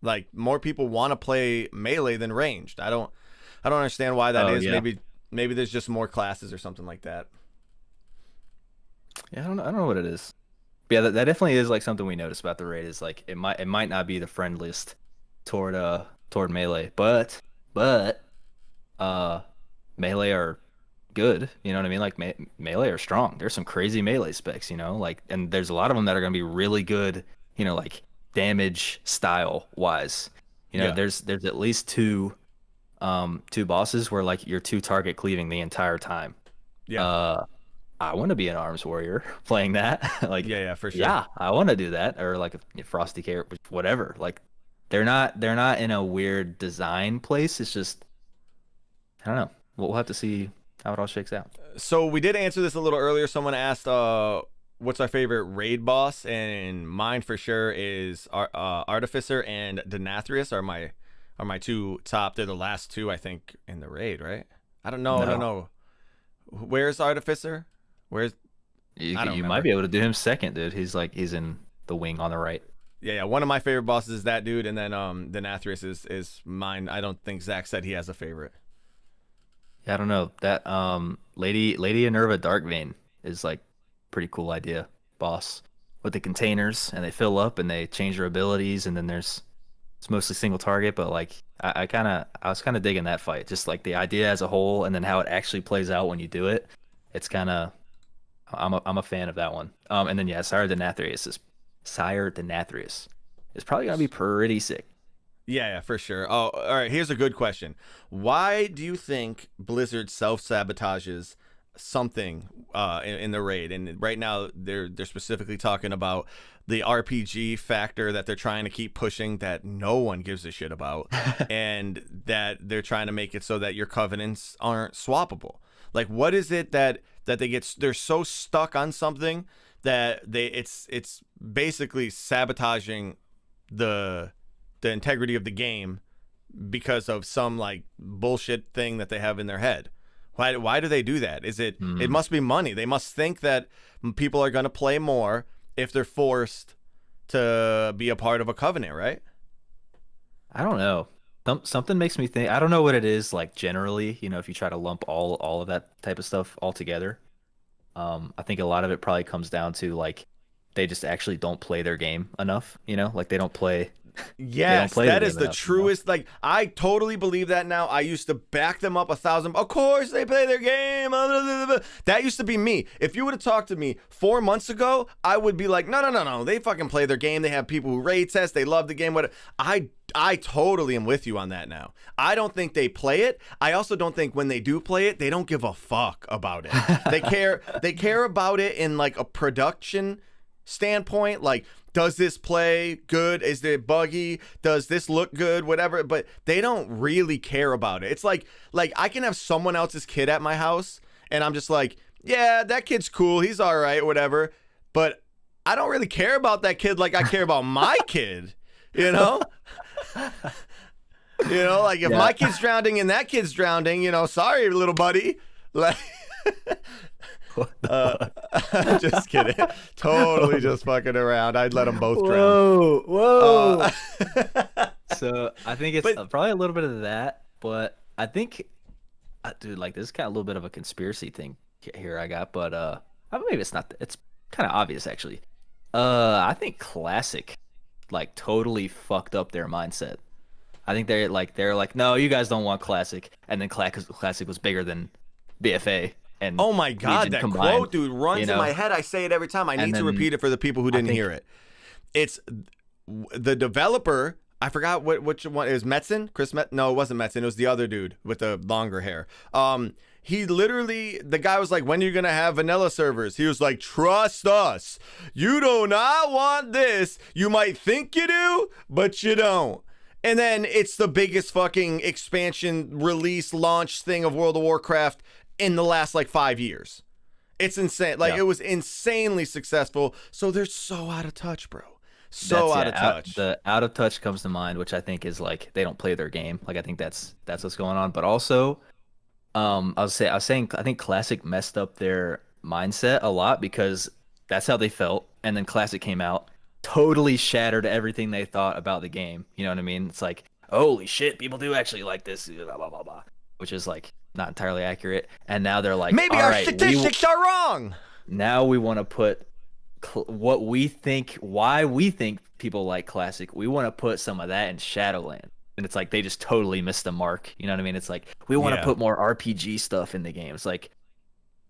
Like more people want to play melee than ranged. I don't understand why that is. Yeah. Maybe there's just more classes or something like that. Yeah, I don't know what it is. But yeah, that definitely is like something we notice about the raid, is like it might not be the friendliest toward melee, but melee are good. You know what I mean? Like melee are strong. There's some crazy melee specs, like, and there's a lot of them that are gonna be really good. Like damage style wise. Yeah. There's at least two bosses where like you're two target cleaving the entire time. Yeah. I want to be an arms warrior playing that. Like, yeah, for sure. Yeah, I want to do that, or like a frosty carrot, whatever. Like, they're not in a weird design place. It's just, I don't know. We'll have to see how it all shakes out. So we did answer this a little earlier. Someone asked, what's our favorite raid boss, and mine for sure is Artificer and Denathrius are my two top. They're the last two, I think, in the raid, right? I don't know. No. Where's Artificer? You might be able to do him second, dude. He's in the wing on the right. Yeah. One of my favorite bosses is that dude, and then Denathrius is mine. I don't think Zach said he has a favorite. Yeah, I don't know. That Lady Enerva Darkvein is like pretty cool idea, boss. With the containers, and they fill up and they change their abilities, and then it's mostly single target, but like I was kind of digging that fight, just like the idea as a whole, and then how it actually plays out when you do it. It's kind of I'm a fan of that one. And then Sire Denathrius is probably gonna be pretty sick. Yeah, for sure. Oh, all right. Here's a good question. Why do you think Blizzard self-sabotages something in the raid? And right now they're specifically talking about the RPG factor that they're trying to keep pushing, that no one gives a shit about, and that they're trying to make it so that your covenants aren't swappable. Like, what is it that they're so stuck on something that it's basically sabotaging the integrity of the game because of some like bullshit thing that they have in their head. Why do they do that? Is it It must be money. They must think that people are going to play more if they're forced to be a part of a covenant, right? I don't know. Something makes me think, I don't know what it is, like generally, if you try to lump all of that type of stuff all together. I think a lot of it probably comes down to like they just actually don't play their game enough, like they don't play. Yes, that is the truest. Like, I totally believe that now. I used to back them up 1,000. Of course they play their game. That used to be me. If you would have talked to me 4 months ago, I would be like, no. They fucking play their game. They have people who raid test. They love the game. I totally am with you on that now. I don't think they play it. I also don't think when they do play it, they don't give a fuck about it. They care about it in like a production standpoint, like, does this play good? Is it buggy? Does this look good? Whatever. But they don't really care about it. It's like I can have someone else's kid at my house, and I'm just like, yeah, that kid's cool. He's all right, whatever. But I don't really care about that kid like I care about my kid, Like, if my kid's drowning and that kid's drowning, sorry, little buddy. Like, What the fuck? Just kidding. Totally just fucking around. I'd let them both drown. Whoa. So I think it's But probably a little bit of that, but I think, dude, like this is kind of a little bit of a conspiracy thing here I got, but maybe it's not. It's kind of obvious actually. I think Classic, like, totally fucked up their mindset. I think they're like, no, you guys don't want Classic, and then Classic was bigger than BFA. And oh my God, Legion that combined, quote, dude, runs in my head. I say it every time. I need to repeat it for the people who didn't hear it. It's the developer. I forgot which one. It was Metzen? No, it wasn't Metzen. It was the other dude with the longer hair. He literally, the guy was like, when are you going to have vanilla servers? He was like, trust us. You do not want this. You might think you do, but you don't. And then it's the biggest fucking expansion release launch thing of World of Warcraft in the last like 5 years. It's insane. Like, it was insanely successful. So they're so out of touch, bro. Out of touch. The out of touch comes to mind, which I think is like they don't play their game. Like I think that's what's going on. But also, I was saying I think Classic messed up their mindset a lot because that's how they felt, and then Classic came out, totally shattered everything they thought about the game. You know what I mean? It's like, holy shit, people do actually like this, blah blah blah blah, which is like not entirely accurate. And now they're like, maybe our statistics are wrong. Now we want to put what we think, why we think people like Classic. We want to put some of that in Shadowlands. And it's like they just totally missed the mark. You know what I mean? It's like we want to put more RPG stuff in the game. It's like,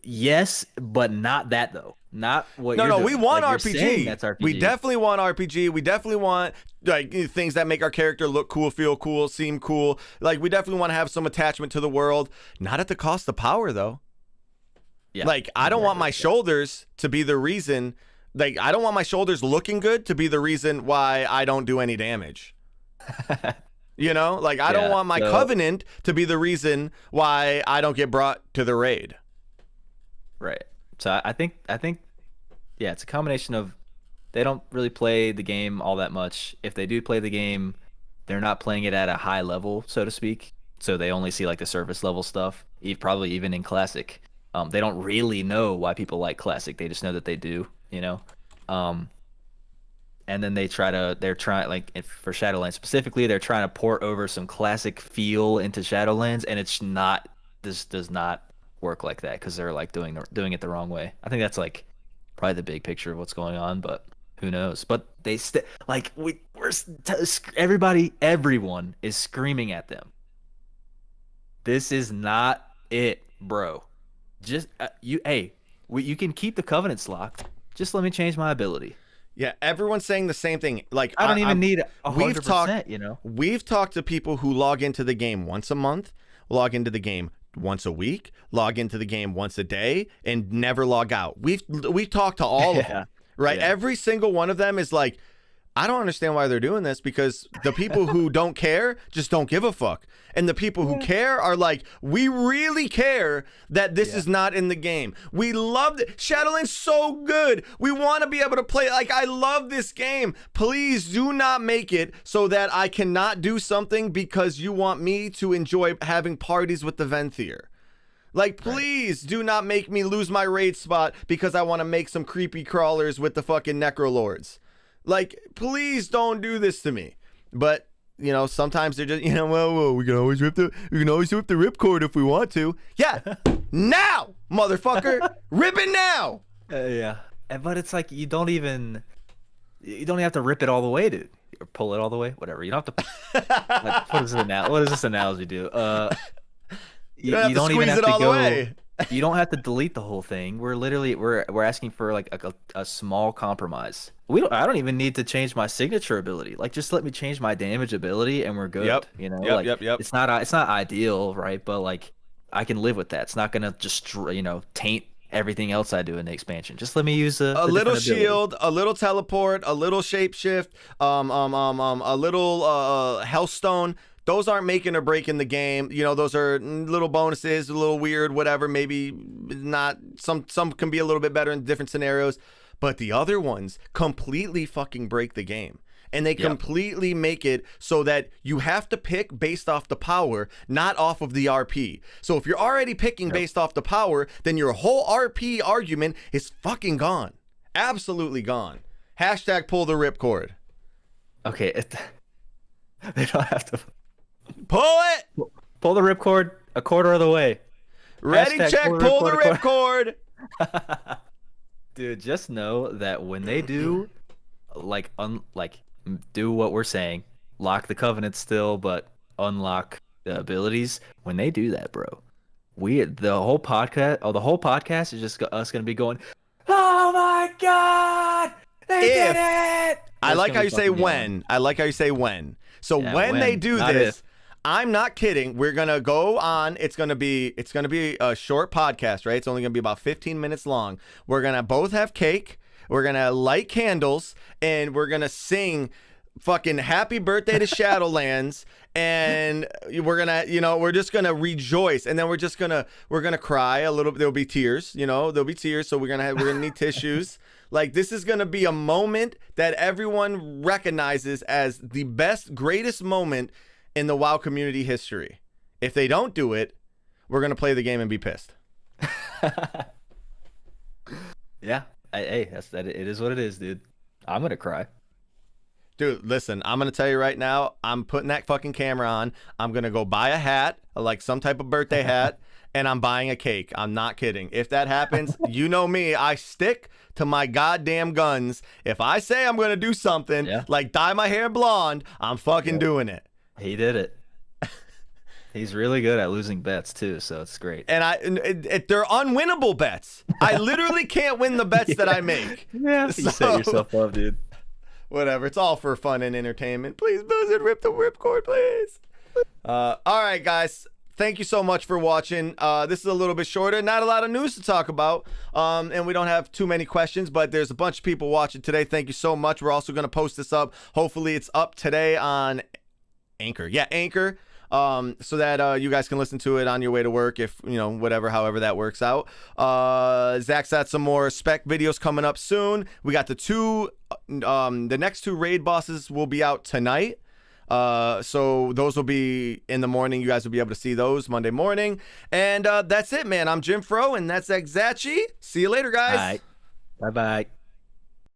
yes, but not that though. Not what. No, we want like, RPG. That's RPG. We definitely want RPG. We definitely want like things that make our character look cool, feel cool, seem cool. Like we definitely want to have some attachment to the world. Not at the cost of power though. Yeah. Like I don't want my shoulders to be the reason. Like I don't want my shoulders looking good to be the reason why I don't do any damage. You know, like I don't want my covenant to be the reason why I don't get brought to the raid. Right. So I think, yeah, it's a combination of they don't really play the game all that much. If they do play the game, they're not playing it at a high level, so to speak. So they only see like the surface level stuff, probably even in Classic. They don't really know why people like Classic. They just know that they do, you know? And then they're trying, like for Shadowlands specifically, they're trying to port over some Classic feel into Shadowlands, and this does not work like that because they're like doing it the wrong way. I think that's like probably the big picture of what's going on, but who knows? But they everyone is screaming at them. This is not it, bro. Just you can keep the covenants locked. Just let me change my ability. Yeah, everyone's saying the same thing. Like I don't even need 100%, you know. We've talked to people who log into the game once a month, log into the game once a week, log into the game once a day, and never log out. We've talked to all of them, right? Yeah. Every single one of them is like, I don't understand why they're doing this, because the people who don't care just don't give a fuck. And the people who care are like, we really care that this is not in the game. We love it. Shadowlands so good. We want to be able to play. Like, I love this game. Please do not make it so that I cannot do something because you want me to enjoy having parties with the Venthyr. Like, please do not make me lose my raid spot because I want to make some creepy crawlers with the fucking Necrolords. Like, please don't do this to me. But, you know, sometimes they're just, you know, well, we can always rip the ripcord if we want to. Yeah, now, motherfucker, rip it now. Yeah, but it's like you don't even have to rip it all the way, dude, or pull it all the way, whatever. You don't have to. Like, what does this analogy do? You don't even have to go. You don't have to delete the whole thing. We're asking for like a small compromise. I don't even need to change my signature ability. Like, just let me change my damage ability and we're good. Yep. You know, Yep. It's not ideal, right? But like, I can live with that. It's not gonna just taint everything else I do in the expansion. Just let me use a little shield, a little teleport, a little shapeshift, a little Hellstone. Those aren't making or breaking the game. You know, those are little bonuses, a little weird, whatever. Maybe not. Some can be a little bit better in different scenarios. But the other ones completely fucking break the game. and they completely make it so that you have to pick based off the power, not off of the RP. So if you're already picking based off the power, then your whole RP argument is fucking gone. Absolutely gone. Hashtag pull the ripcord. Okay, they don't have to pull it. Pull the ripcord a quarter of the way. Ready, Hashtag check, pull the ripcord. Dude, just know that when they do, do what we're saying, lock the covenant still, but unlock the abilities. When they do that, bro, the whole podcast is just us gonna be going, oh my god, they did it. I like how you say when. I like how you say when. So when they do this, I'm not kidding. We're gonna go on. It's gonna be a short podcast, right? It's only gonna be about 15 minutes long. We're gonna both have cake. We're gonna light candles, and we're gonna sing fucking happy birthday to Shadowlands, and we're gonna, we're just gonna rejoice, and then we're gonna cry a little bit. There'll be tears, there'll be tears. So we're gonna need tissues. Like, this is gonna be a moment that everyone recognizes as the best, greatest moment in the WoW community history. If they don't do it, we're gonna play the game and be pissed. Yeah, hey, it is what it is, dude. I'm gonna cry. Dude, listen, I'm going to tell you right now, I'm putting that fucking camera on. I'm going to go buy a hat, like some type of birthday hat, and I'm buying a cake. I'm not kidding. If that happens, you know me, I stick to my goddamn guns. If I say I'm going to do something, like dye my hair blonde, I'm fucking doing it. He did it. He's really good at losing bets, too, so it's great. And they're unwinnable bets. I literally can't win the bets that I make. Yeah, you set yourself up, dude. Whatever, it's all for fun and entertainment. Please, Blizzard, rip the ripcord, please. All right, guys. Thank you so much for watching. This is a little bit shorter. Not a lot of news to talk about. And we don't have too many questions, but there's a bunch of people watching today. Thank you so much. We're also going to post this up. Hopefully, it's up today on Anchor. Yeah, Anchor. So that you guys can listen to it on your way to work, if however that works out. Zach's got some more spec videos coming up soon. We got the next two raid bosses will be out tonight. So those will be in the morning. You guys will be able to see those Monday morning. And that's it, man. I'm Jim Fro, and that's Exachi. See you later, guys. All right. Bye-bye.